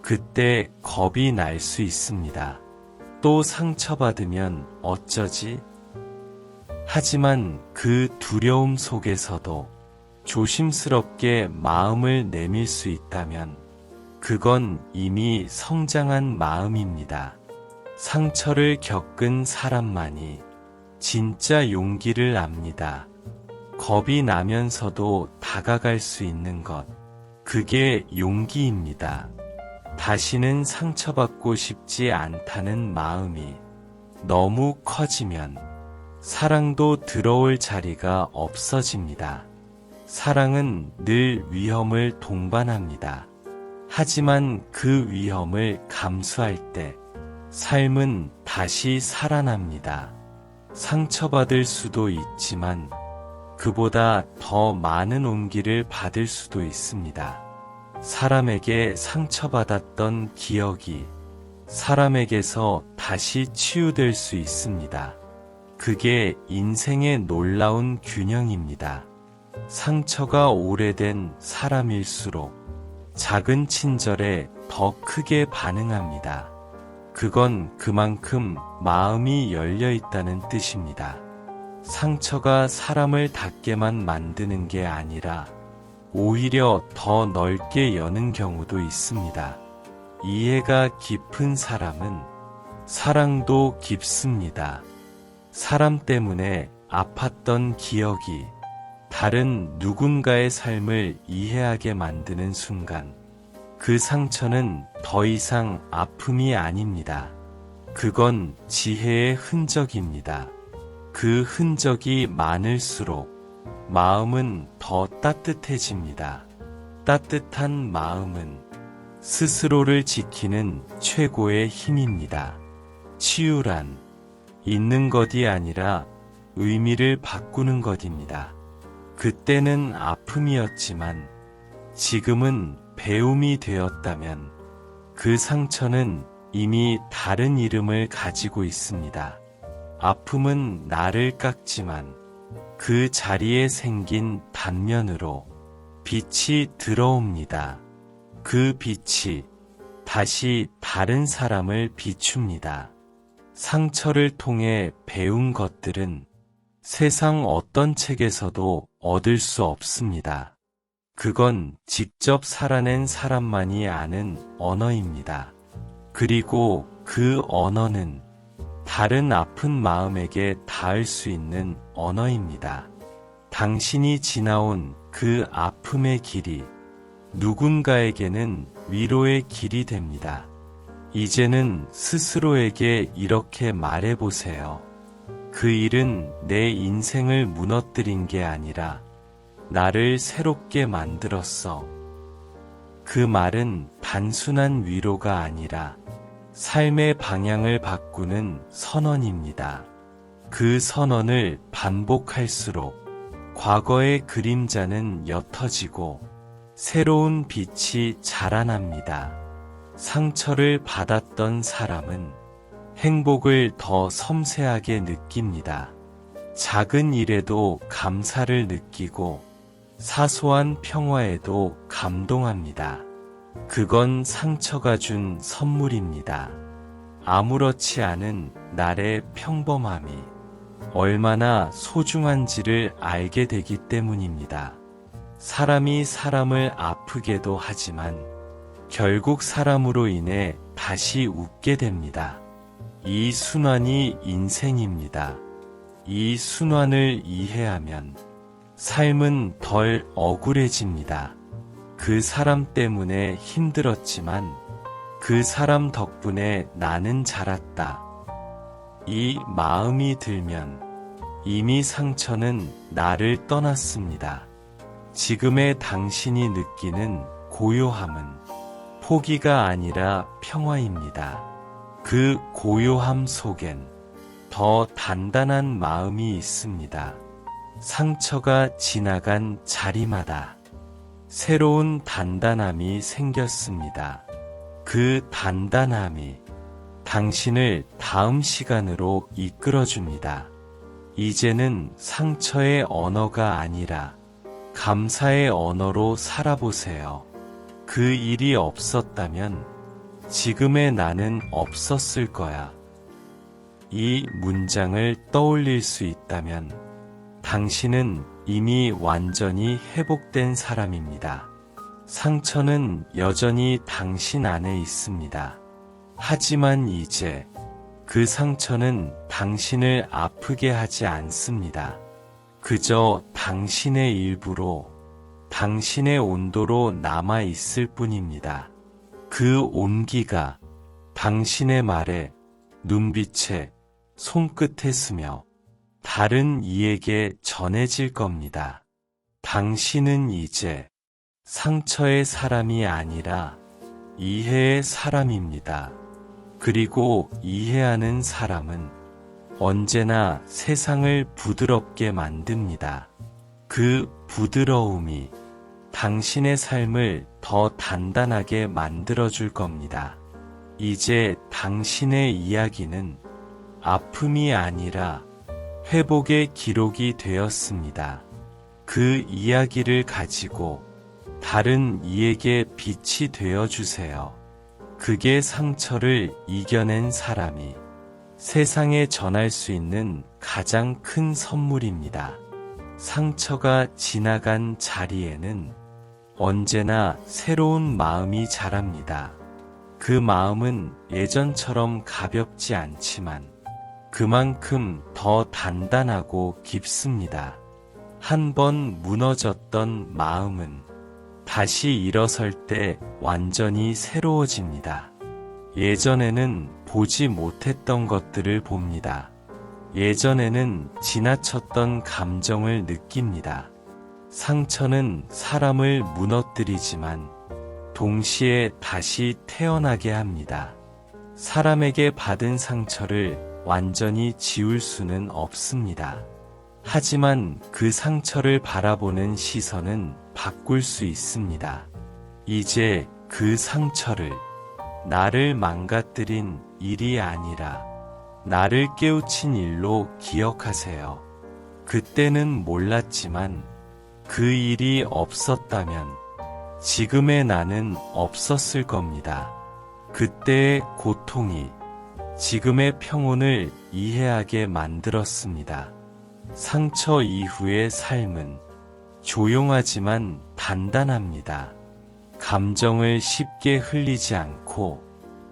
그때 겁이 날 수 있습니다. 또 상처받으면 어쩌지? 하지만 그 두려움 속에서도 조심스럽게 마음을 내밀 수 있다면 그건 이미 성장한 마음입니다. 상처를 겪은 사람만이 진짜 용기를 압니다. 겁이 나면서도 다가갈 수 있는 것, 그게 용기입니다. 다시는 상처받고 싶지 않다는 마음이 너무 커지면 사랑도 들어올 자리가 없어집니다. 사랑은 늘 위험을 동반합니다. 하지만 그 위험을 감수할 때 삶은 다시 살아납니다. 상처받을 수도 있지만 그보다 더 많은 온기를 받을 수도 있습니다. 사람에게 상처받았던 기억이 사람에게서 다시 치유될 수 있습니다. 그게 인생의 놀라운 균형입니다. 상처가 오래된 사람일수록 작은 친절에 더 크게 반응합니다. 그건 그만큼 마음이 열려 있다는 뜻입니다. 상처가 사람을 닫게만 만드는 게 아니라 오히려 더 넓게 여는 경우도 있습니다. 이해가 깊은 사람은 사랑도 깊습니다. 사람 때문에 아팠던 기억이 다른 누군가의 삶을 이해하게 만드는 순간 그 상처는 더 이상 아픔이 아닙니다. 그건 지혜의 흔적입니다. 그 흔적이 많을수록 마음은 더 따뜻해집니다. 따뜻한 마음은 스스로를 지키는 최고의 힘입니다. 치유란 있는 것이 아니라 의미를 바꾸는 것입니다. 그때는 아픔이었지만 지금은 배움이 되었다면 그 상처는 이미 다른 이름을 가지고 있습니다. 아픔은 나를 깎지만 그 자리에 생긴 단면으로 빛이 들어옵니다. 그 빛이 다시 다른 사람을 비춥니다. 상처를 통해 배운 것들은 세상 어떤 책에서도 얻을 수 없습니다. 그건 직접 살아낸 사람만이 아는 언어입니다. 그리고 그 언어는 다른 아픈 마음에게 닿을 수 있는 언어입니다. 당신이 지나온 그 아픔의 길이 누군가에게는 위로의 길이 됩니다. 이제는 스스로에게 이렇게 말해보세요. 그 일은 내 인생을 무너뜨린 게 아니라 나를 새롭게 만들었어. 그 말은 단순한 위로가 아니라 삶의 방향을 바꾸는 선언입니다. 그 선언을 반복할수록 과거의 그림자는 옅어지고 새로운 빛이 자라납니다. 상처를 받았던 사람은 행복을 더 섬세하게 느낍니다. 작은 일에도 감사를 느끼고 사소한 평화에도 감동합니다. 그건 상처가 준 선물입니다. 아무렇지 않은 날의 평범함이 얼마나 소중한지를 알게 되기 때문입니다. 사람이 사람을 아프게도 하지만 결국 사람으로 인해 다시 웃게 됩니다. 이 순환이 인생입니다. 이 순환을 이해하면 삶은 덜 억울해집니다. 그 사람 때문에 힘들었지만 그 사람 덕분에 나는 자랐다. 이 마음이 들면 이미 상처는 나를 떠났습니다. 지금의 당신이 느끼는 고요함은 포기가 아니라 평화입니다. 그 고요함 속엔 더 단단한 마음이 있습니다. 상처가 지나간 자리마다 새로운 단단함이 생겼습니다. 그 단단함이 당신을 다음 시간으로 이끌어줍니다. 이제는 상처의 언어가 아니라 감사의 언어로 살아보세요. 그 일이 없었다면 지금의 나는 없었을 거야. 이 문장을 떠올릴 수 있다면 당신은 이미 완전히 회복된 사람입니다. 상처는 여전히 당신 안에 있습니다. 하지만 이제 그 상처는 당신을 아프게 하지 않습니다. 그저 당신의 일부로, 당신의 온도로 남아 있을 뿐입니다. 그 온기가 당신의 말에, 눈빛에, 손끝에 스며 다른 이에게 전해질 겁니다. 당신은 이제 상처의 사람이 아니라 이해의 사람입니다. 그리고 이해하는 사람은 언제나 세상을 부드럽게 만듭니다. 그 부드러움이 당신의 삶을 더 단단하게 만들어줄 겁니다. 이제 당신의 이야기는 아픔이 아니라 회복의 기록이 되었습니다. 그 이야기를 가지고 다른 이에게 빛이 되어주세요. 그게 상처를 이겨낸 사람이 세상에 전할 수 있는 가장 큰 선물입니다. 상처가 지나간 자리에는 언제나 새로운 마음이 자랍니다. 그 마음은 예전처럼 가볍지 않지만 그만큼 더 단단하고 깊습니다. 한 번 무너졌던 마음은 다시 일어설 때 완전히 새로워집니다. 예전에는 보지 못했던 것들을 봅니다. 예전에는 지나쳤던 감정을 느낍니다. 상처는 사람을 무너뜨리지만 동시에 다시 태어나게 합니다. 사람에게 받은 상처를 완전히 지울 수는 없습니다. 하지만 그 상처를 바라보는 시선은 바꿀 수 있습니다. 이제 그 상처를 나를 망가뜨린 일이 아니라 나를 깨우친 일로 기억하세요. 그때는 몰랐지만 그 일이 없었다면 지금의 나는 없었을 겁니다. 그때의 고통이 지금의 평온을 이해하게 만들었습니다. 상처 이후의 삶은 조용하지만 단단합니다. 감정을 쉽게 흘리지 않고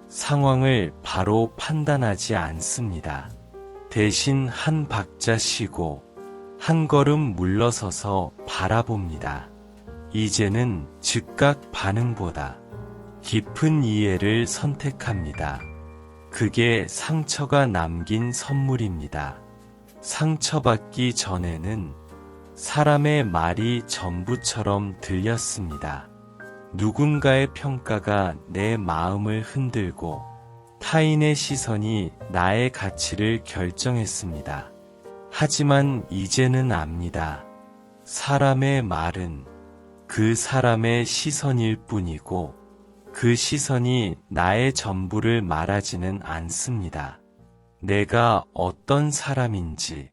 상황을 바로 판단하지 않습니다. 대신 한 박자 쉬고 한 걸음 물러서서 바라봅니다. 이제는 즉각 반응보다 깊은 이해를 선택합니다. 그게 상처가 남긴 선물입니다. 상처받기 전에는 사람의 말이 전부처럼 들렸습니다. 누군가의 평가가 내 마음을 흔들고 타인의 시선이 나의 가치를 결정했습니다. 하지만 이제는 압니다. 사람의 말은 그 사람의 시선일 뿐이고 그 시선이 나의 전부를 말하지는 않습니다. 내가 어떤 사람인지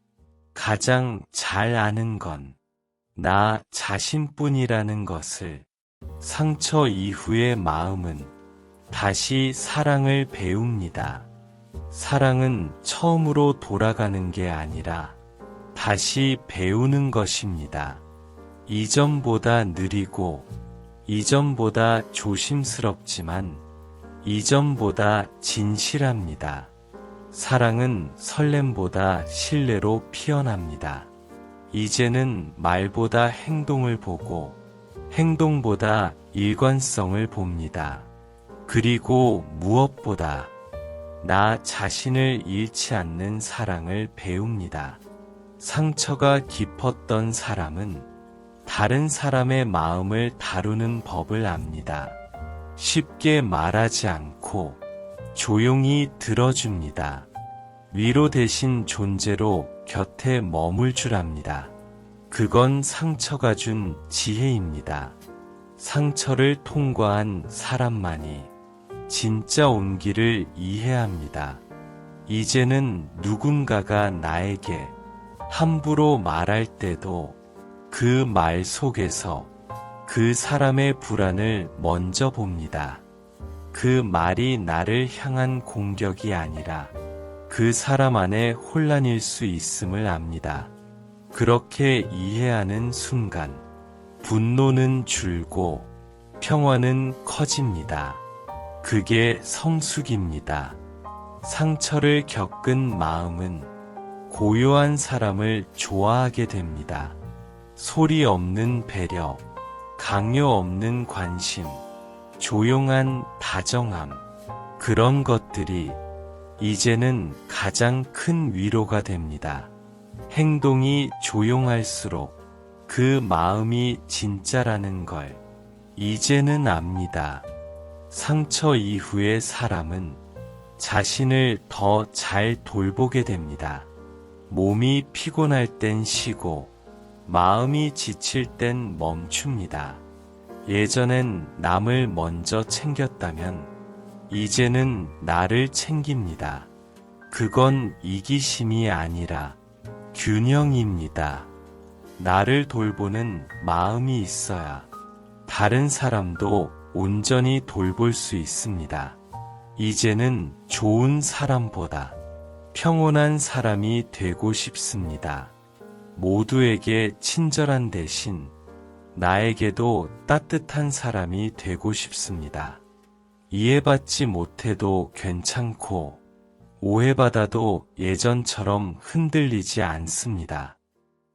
가장 잘 아는 건 나 자신뿐이라는 것을 상처 이후의 마음은 다시 사랑을 배웁니다. 사랑은 처음으로 돌아가는 게 아니라 다시 배우는 것입니다. 이전보다 느리고 이전보다 조심스럽지만 이전보다 진실합니다. 사랑은 설렘보다 신뢰로 피어납니다. 이제는 말보다 행동을 보고 행동보다 일관성을 봅니다. 그리고 무엇보다 나 자신을 잃지 않는 사랑을 배웁니다. 상처가 깊었던 사람은 다른 사람의 마음을 다루는 법을 압니다. 쉽게 말하지 않고 조용히 들어줍니다. 위로 대신 존재로 곁에 머물 줄 압니다. 그건 상처가 준 지혜입니다. 상처를 통과한 사람만이 진짜 온기를 이해합니다. 이제는 누군가가 나에게 함부로 말할 때도 그 말 속에서 그 사람의 불안을 먼저 봅니다. 그 말이 나를 향한 공격이 아니라 그 사람 안의 혼란일 수 있음을 압니다. 그렇게 이해하는 순간 분노는 줄고 평화는 커집니다. 그게 성숙입니다. 상처를 겪은 마음은 고요한 사람을 좋아하게 됩니다. 소리 없는 배려, 강요 없는 관심, 조용한 다정함, 그런 것들이 이제는 가장 큰 위로가 됩니다. 행동이 조용할수록 그 마음이 진짜라는 걸 이제는 압니다. 상처 이후의 사람은 자신을 더 잘 돌보게 됩니다. 몸이 피곤할 땐 쉬고 마음이 지칠 땐 멈춥니다. 예전엔 남을 먼저 챙겼다면 이제는 나를 챙깁니다. 그건 이기심이 아니라 균형입니다. 나를 돌보는 마음이 있어야 다른 사람도 온전히 돌볼 수 있습니다. 이제는 좋은 사람보다 평온한 사람이 되고 싶습니다. 모두에게 친절한 대신 나에게도 따뜻한 사람이 되고 싶습니다. 이해받지 못해도 괜찮고 오해받아도 예전처럼 흔들리지 않습니다.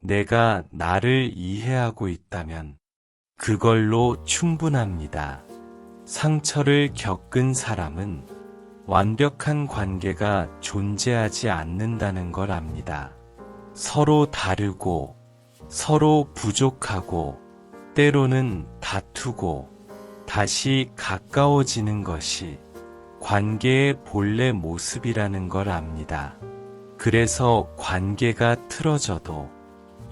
내가 나를 이해하고 있다면 그걸로 충분합니다. 상처를 겪은 사람은 완벽한 관계가 존재하지 않는다는 걸 압니다. 서로 다르고 서로 부족하고 때로는 다투고 다시 가까워지는 것이 관계의 본래 모습이라는 걸 압니다. 그래서 관계가 틀어져도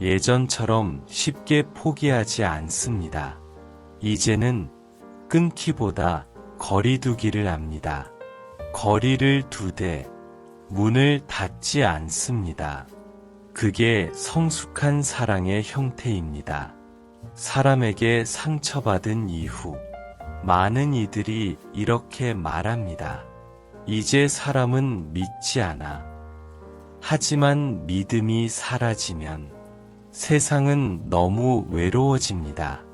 예전처럼 쉽게 포기하지 않습니다. 이제는 끊기보다 거리두기를 합니다. 거리를 두되 문을 닫지 않습니다. 그게 성숙한 사랑의 형태입니다. 사람에게 상처받은 이후 많은 이들이 이렇게 말합니다. 이제 사람은 믿지 않아. 하지만 믿음이 사라지면 세상은 너무 외로워집니다.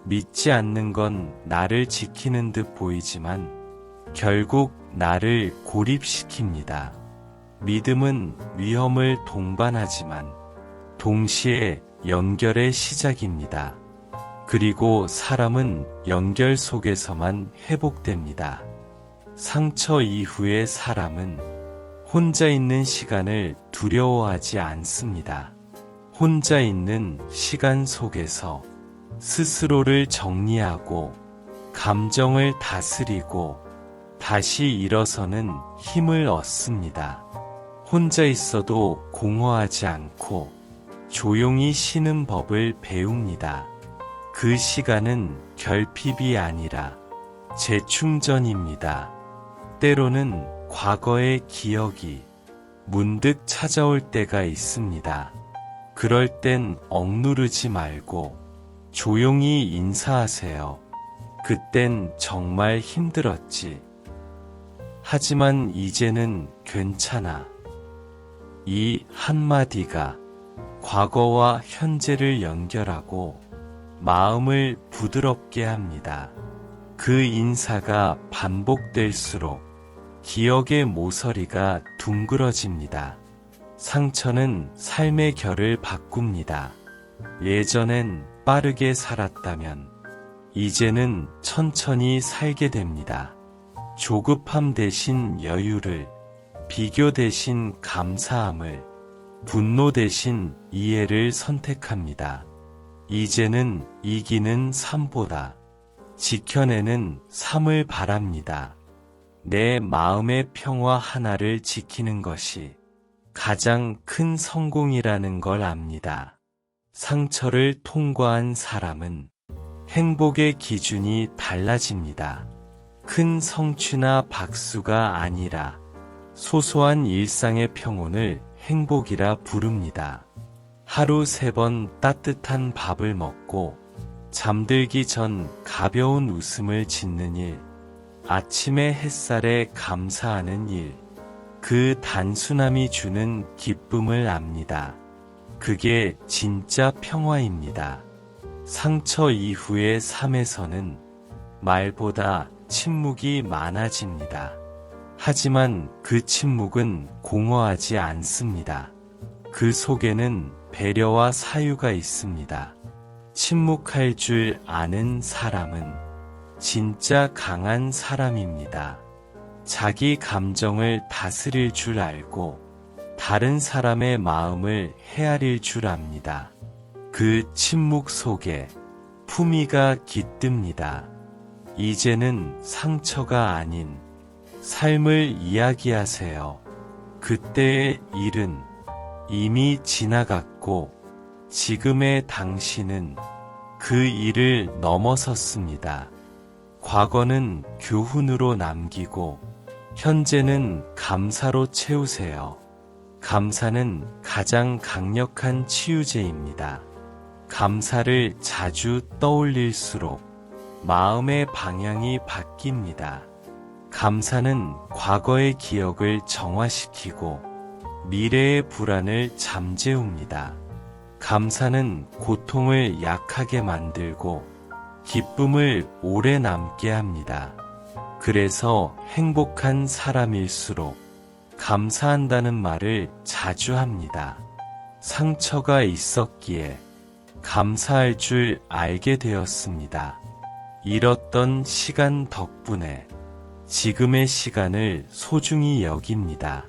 믿지 않는 건 나를 지키는 듯 보이지만 결국 나를 고립시킵니다. 믿음은 위험을 동반하지만 동시에 연결의 시작입니다. 그리고 사람은 연결 속에서만 회복됩니다. 상처 이후의 사람은 혼자 있는 시간을 두려워하지 않습니다. 혼자 있는 시간 속에서 스스로를 정리하고 감정을 다스리고 다시 일어서는 힘을 얻습니다. 혼자 있어도 공허하지 않고 조용히 쉬는 법을 배웁니다. 그 시간은 결핍이 아니라 재충전입니다. 때로는 과거의 기억이 문득 찾아올 때가 있습니다. 그럴 땐 억누르지 말고 조용히 인사하세요. 그땐 정말 힘들었지. 하지만 이제는 괜찮아. 이 한마디가 과거와 현재를 연결하고 마음을 부드럽게 합니다. 그 인사가 반복될수록 기억의 모서리가 둥그러집니다. 상처는 삶의 결을 바꿉니다. 예전엔 빠르게 살았다면 이제는 천천히 살게 됩니다. 조급함 대신 여유를, 비교 대신 감사함을, 분노 대신 이해를 선택합니다. 이제는 이기는 삶보다 지켜내는 삶을 바랍니다. 내 마음의 평화 하나를 지키는 것이 가장 큰 성공이라는 걸 압니다. 상처를 통과한 사람은 행복의 기준이 달라집니다. 큰 성취나 박수가 아니라 소소한 일상의 평온을 행복이라 부릅니다. 하루 3번 따뜻한 밥을 먹고 잠들기 전 가벼운 웃음을 짓는 일, 아침의 햇살에 감사하는 일, 그 단순함이 주는 기쁨을 압니다. 그게 진짜 평화입니다. 상처 이후의 삶에서는 말보다 침묵이 많아집니다. 하지만 그 침묵은 공허하지 않습니다. 그 속에는 배려와 사유가 있습니다. 침묵할 줄 아는 사람은 진짜 강한 사람입니다. 자기 감정을 다스릴 줄 알고 다른 사람의 마음을 헤아릴 줄 압니다. 그 침묵 속에 품위가 깃듭니다. 이제는 상처가 아닌 삶을 이야기하세요. 그때의 일은 이미 지나갔고 지금의 당신은 그 일을 넘어섰습니다. 과거는 교훈으로 남기고 현재는 감사로 채우세요. 감사는 가장 강력한 치유제입니다. 감사를 자주 떠올릴수록 마음의 방향이 바뀝니다. 감사는 과거의 기억을 정화시키고 미래의 불안을 잠재웁니다. 감사는 고통을 약하게 만들고 기쁨을 오래 남게 합니다. 그래서 행복한 사람일수록 감사한다는 말을 자주 합니다. 상처가 있었기에 감사할 줄 알게 되었습니다. 잃었던 시간 덕분에 지금의 시간을 소중히 여깁니다.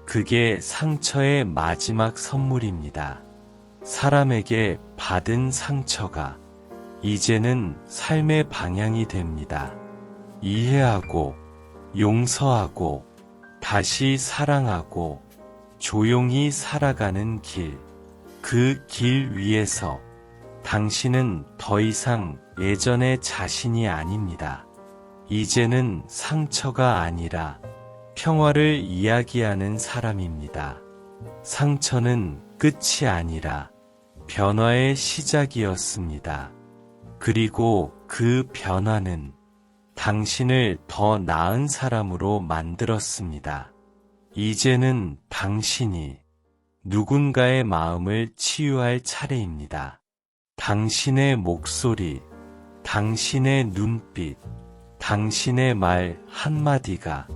그게 상처의 마지막 선물입니다. 사람에게 받은 상처가 이제는 삶의 방향이 됩니다. 이해하고, 용서하고, 다시 사랑하고, 조용히 살아가는 길. 그 길 위에서 당신은 더 이상 예전의 자신이 아닙니다. 이제는 상처가 아니라 평화를 이야기하는 사람입니다. 상처는 끝이 아니라 변화의 시작이었습니다. 그리고 그 변화는 당신을 더 나은 사람으로 만들었습니다. 이제는 당신이 누군가의 마음을 치유할 차례입니다. 당신의 목소리, 당신의 눈빛, 당신의 말 한마디가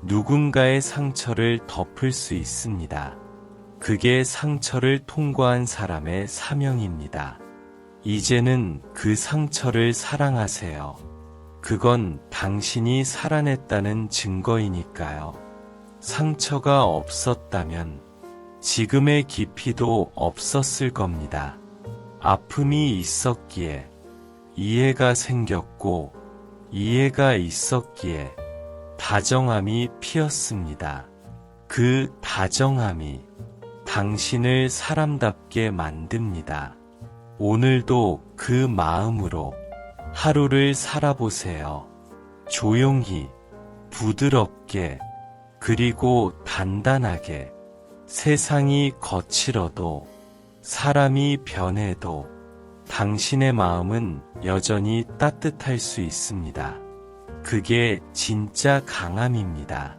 누군가의 상처를 덮을 수 있습니다. 그게 상처를 통과한 사람의 사명입니다. 이제는 그 상처를 사랑하세요. 그건 당신이 살아냈다는 증거이니까요. 상처가 없었다면 지금의 깊이도 없었을 겁니다. 아픔이 있었기에 이해가 생겼고 이해가 있었기에 다정함이 피었습니다. 그 다정함이 당신을 사람답게 만듭니다. 오늘도 그 마음으로 하루를 살아보세요. 조용히, 부드럽게, 그리고 단단하게. 세상이 거칠어도, 사람이 변해도 당신의 마음은 여전히 따뜻할 수 있습니다. 그게 진짜 강함입니다.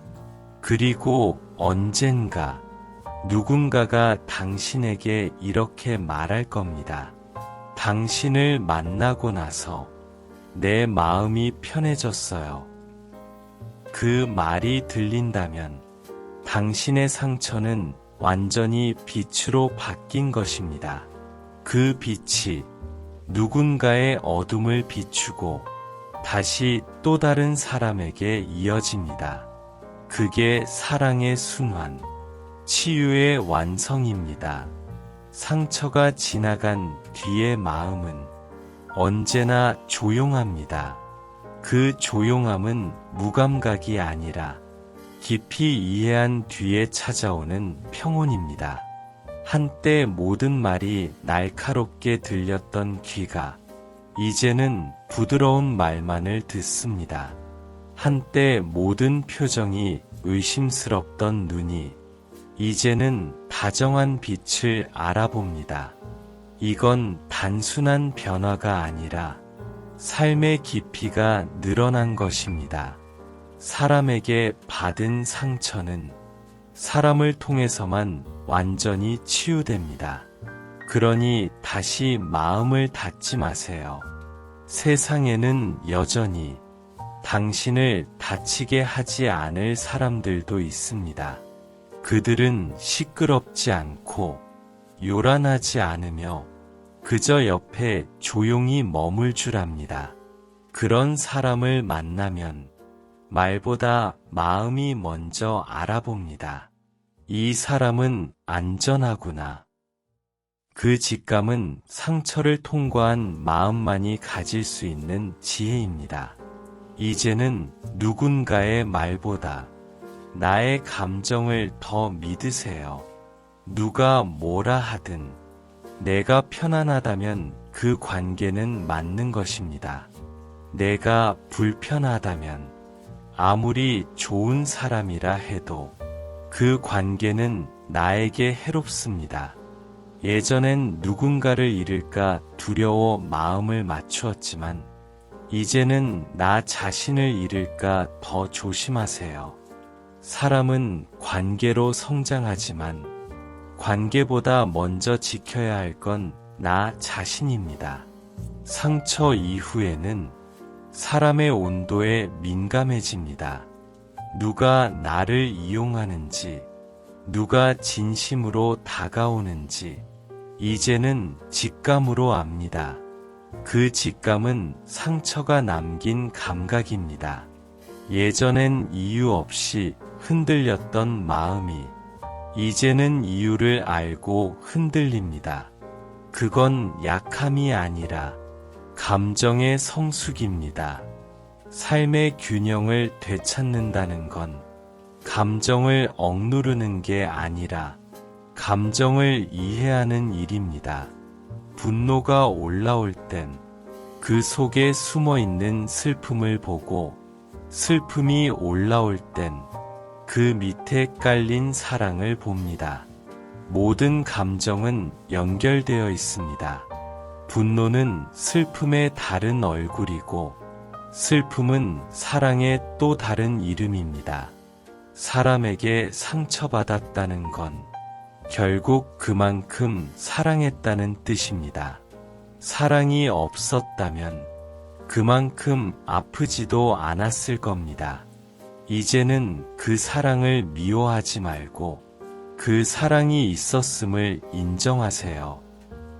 그리고 언젠가 누군가가 당신에게 이렇게 말할 겁니다. 당신을 만나고 나서 내 마음이 편해졌어요. 그 말이 들린다면 당신의 상처는 완전히 빛으로 바뀐 것입니다. 그 빛이 누군가의 어둠을 비추고 다시 또 다른 사람에게 이어집니다. 그게 사랑의 순환, 치유의 완성입니다. 상처가 지나간 뒤의 마음은 언제나 조용합니다. 그 조용함은 무감각이 아니라 깊이 이해한 뒤에 찾아오는 평온입니다. 한때 모든 말이 날카롭게 들렸던 귀가 이제는 부드러운 말만을 듣습니다. 한때 모든 표정이 의심스럽던 눈이 이제는 다정한 빛을 알아봅니다. 이건 단순한 변화가 아니라 삶의 깊이가 늘어난 것입니다. 사람에게 받은 상처는 사람을 통해서만 완전히 치유됩니다. 그러니 다시 마음을 닫지 마세요. 세상에는 여전히 당신을 다치게 하지 않을 사람들도 있습니다. 그들은 시끄럽지 않고 요란하지 않으며 그저 옆에 조용히 머물 줄 압니다. 그런 사람을 만나면 말보다 마음이 먼저 알아봅니다. 이 사람은 안전하구나. 그 직감은 상처를 통과한 마음만이 가질 수 있는 지혜입니다. 이제는 누군가의 말보다 나의 감정을 더 믿으세요. 누가 뭐라 하든 내가 편안하다면 그 관계는 맞는 것입니다. 내가 불편하다면 아무리 좋은 사람이라 해도 그 관계는 나에게 해롭습니다. 예전엔 누군가를 잃을까 두려워 마음을 맞추었지만 이제는 나 자신을 잃을까 더 조심하세요. 사람은 관계로 성장하지만 관계보다 먼저 지켜야 할 건 나 자신입니다. 상처 이후에는 사람의 온도에 민감해집니다. 누가 나를 이용하는지, 누가 진심으로 다가오는지, 이제는 직감으로 압니다. 그 직감은 상처가 남긴 감각입니다. 예전엔 이유 없이 흔들렸던 마음이 이제는 이유를 알고 흔들립니다. 그건 약함이 아니라 감정의 성숙입니다. 삶의 균형을 되찾는다는 건 감정을 억누르는 게 아니라 감정을 이해하는 일입니다. 분노가 올라올 땐 그 속에 숨어 있는 슬픔을 보고 슬픔이 올라올 땐 그 밑에 깔린 사랑을 봅니다. 모든 감정은 연결되어 있습니다. 분노는 슬픔의 다른 얼굴이고 슬픔은 사랑의 또 다른 이름입니다. 사람에게 상처받았다는 건 결국 그만큼 사랑했다는 뜻입니다. 사랑이 없었다면 그만큼 아프지도 않았을 겁니다. 이제는 그 사랑을 미워하지 말고 그 사랑이 있었음을 인정하세요.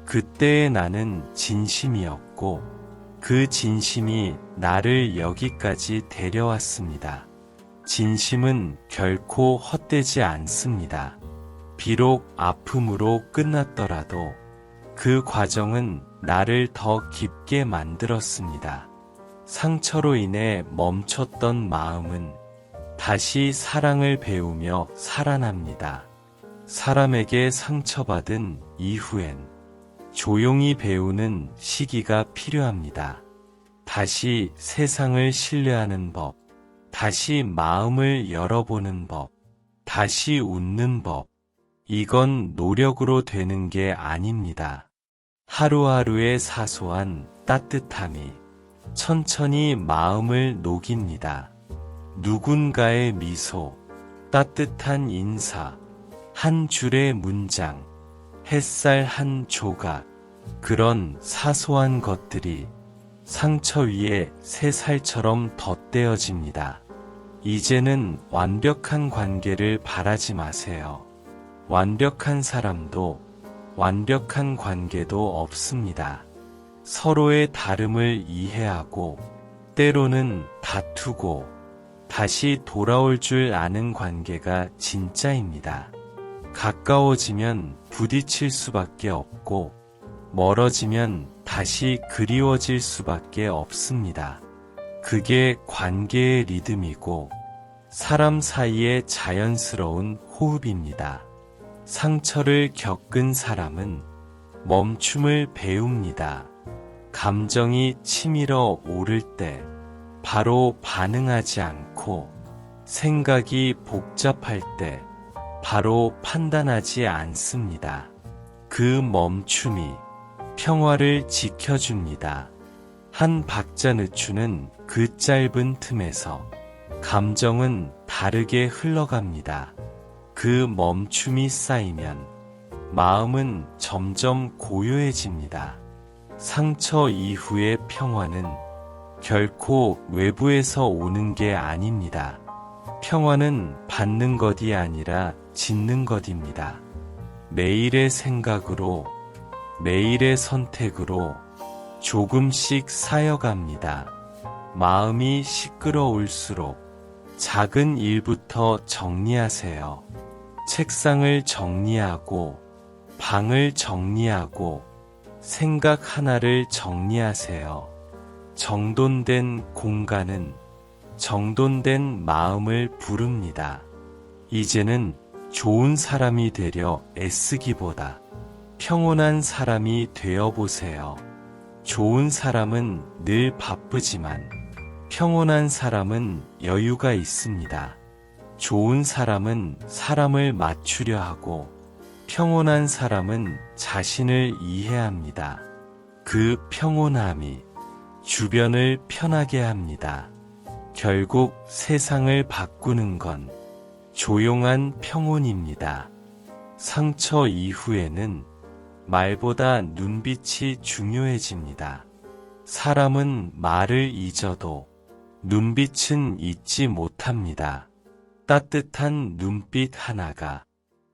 그때의 나는 진심이었고 그 진심이 나를 여기까지 데려왔습니다. 진심은 결코 헛되지 않습니다. 비록 아픔으로 끝났더라도 그 과정은 나를 더 깊게 만들었습니다. 상처로 인해 멈췄던 마음은 다시 사랑을 배우며 살아납니다. 사람에게 상처받은 이후엔 조용히 배우는 시기가 필요합니다. 다시 세상을 신뢰하는 법, 다시 마음을 열어보는 법, 다시 웃는 법. 이건 노력으로 되는 게 아닙니다. 하루하루의 사소한 따뜻함이 천천히 마음을 녹입니다. 누군가의 미소, 따뜻한 인사, 한 줄의 문장, 햇살 한 조각, 그런 사소한 것들이 상처 위에 새살처럼 덧대어집니다. 이제는 완벽한 관계를 바라지 마세요. 완벽한 사람도 완벽한 관계도 없습니다. 서로의 다름을 이해하고 때로는 다투고 다시 돌아올 줄 아는 관계가 진짜입니다. 가까워지면 부딪힐 수밖에 없고 멀어지면 다시 그리워질 수밖에 없습니다. 그게 관계의 리듬이고 사람 사이의 자연스러운 호흡입니다. 상처를 겪은 사람은 멈춤을 배웁니다. 감정이 치밀어 오를 때 바로 반응하지 않고 생각이 복잡할 때 바로 판단하지 않습니다. 그 멈춤이 평화를 지켜줍니다. 한 박자늦추는 그 짧은 틈에서 감정은 다르게 흘러갑니다. 그 멈춤이 쌓이면 마음은 점점 고요해집니다. 상처 이후의 평화는 결코 외부에서 오는 게 아닙니다. 평화는 받는 것이 아니라 짓는 것입니다. 매일의 생각으로, 매일의 선택으로 조금씩 쌓여갑니다. 마음이 시끄러울수록 작은 일부터 정리하세요. 책상을 정리하고, 방을 정리하고, 생각 하나를 정리하세요. 정돈된 공간은 정돈된 마음을 부릅니다. 이제는 좋은 사람이 되려 애쓰기보다 평온한 사람이 되어보세요. 좋은 사람은 늘 바쁘지만 평온한 사람은 여유가 있습니다. 좋은 사람은 사람을 맞추려 하고 평온한 사람은 자신을 이해합니다. 그 평온함이 주변을 편하게 합니다. 결국 세상을 바꾸는 건 조용한 평온입니다. 상처 이후에는 말보다 눈빛이 중요해집니다. 사람은 말을 잊어도 눈빛은 잊지 못합니다. 따뜻한 눈빛 하나가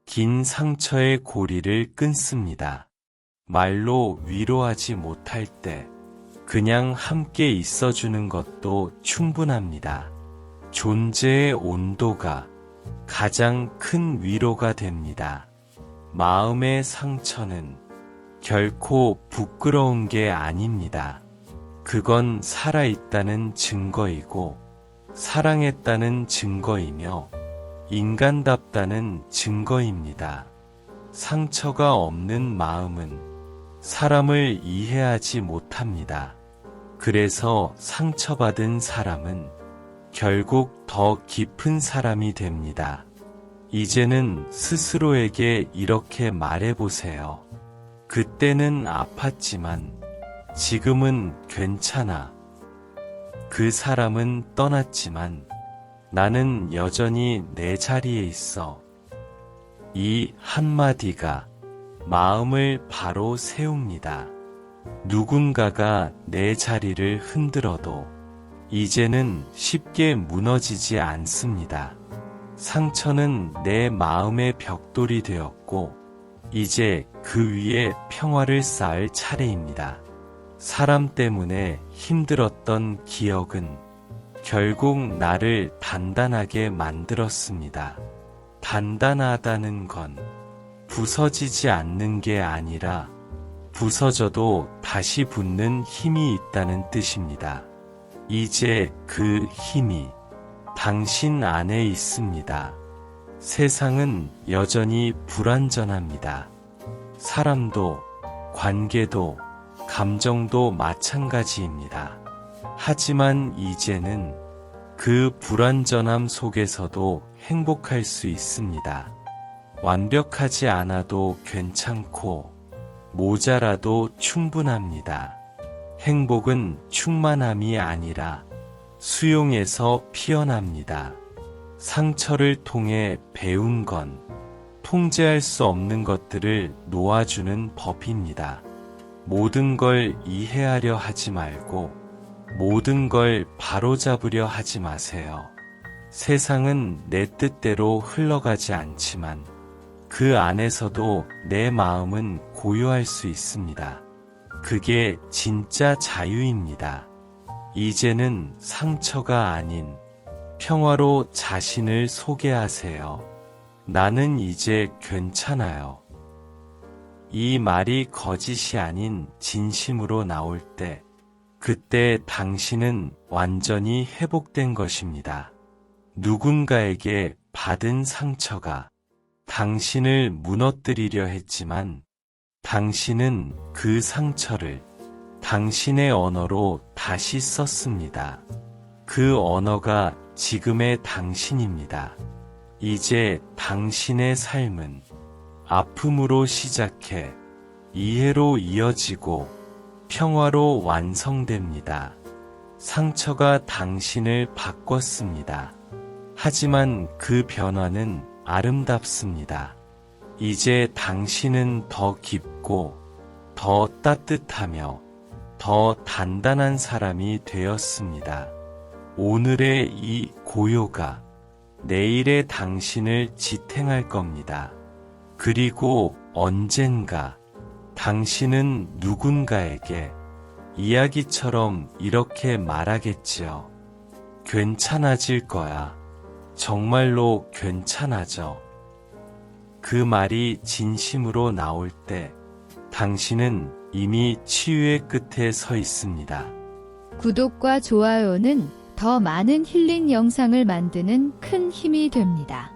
긴 상처의 고리를 끊습니다. 말로 위로하지 못할 때 그냥 함께 있어주는 것도 충분합니다. 존재의 온도가 가장 큰 위로가 됩니다. 마음의 상처는 결코 부끄러운 게 아닙니다. 그건 살아있다는 증거이고 사랑했다는 증거이며 인간답다는 증거입니다. 상처가 없는 마음은 사람을 이해하지 못합니다. 그래서 상처받은 사람은 결국 더 깊은 사람이 됩니다. 이제는 스스로에게 이렇게 말해보세요. 그때는 아팠지만 지금은 괜찮아. 그 사람은 떠났지만 나는 여전히 내 자리에 있어. 이 한마디가 마음을 바로 세웁니다. 누군가가 내 자리를 흔들어도 이제는 쉽게 무너지지 않습니다. 상처는 내 마음의 벽돌이 되었고 이제 그 위에 평화를 쌓을 차례입니다. 사람 때문에 힘들었던 기억은 결국 나를 단단하게 만들었습니다. 단단하다는 건 부서지지 않는 게 아니라 부서져도 다시 붙는 힘이 있다는 뜻입니다. 이제 그 힘이 당신 안에 있습니다. 세상은 여전히 불완전합니다. 사람도, 관계도, 감정도 마찬가지입니다. 하지만 이제는 그 불완전함 속에서도 행복할 수 있습니다. 완벽하지 않아도 괜찮고 모자라도 충분합니다. 행복은 충만함이 아니라 수용에서 피어납니다. 상처를 통해 배운 건 통제할 수 없는 것들을 놓아주는 법입니다. 모든 걸 이해하려 하지 말고 모든 걸 바로잡으려 하지 마세요. 세상은 내 뜻대로 흘러가지 않지만 그 안에서도 내 마음은 고요할 수 있습니다. 그게 진짜 자유입니다. 이제는 상처가 아닌 평화로 자신을 소개하세요. 나는 이제 괜찮아요. 이 말이 거짓이 아닌 진심으로 나올 때, 그때 당신은 완전히 회복된 것입니다. 누군가에게 받은 상처가 당신을 무너뜨리려 했지만, 당신은 그 상처를 당신의 언어로 다시 썼습니다. 그 언어가 지금의 당신입니다. 이제 당신의 삶은 아픔으로 시작해 이해로 이어지고 평화로 완성됩니다. 상처가 당신을 바꿨습니다. 하지만 그 변화는 아름답습니다. 이제 당신은 더 깊고 더 따뜻하며 더 단단한 사람이 되었습니다. 오늘의 이 고요가 내일의 당신을 지탱할 겁니다. 그리고 언젠가 당신은 누군가에게 이야기처럼 이렇게 말하겠지요. 괜찮아질 거야. 정말로 괜찮아져. 그 말이 진심으로 나올 때 당신은 이미 치유의 끝에 서 있습니다. 구독과 좋아요는 더 더 많은 힐링 영상을 만드는 큰 힘이 됩니다.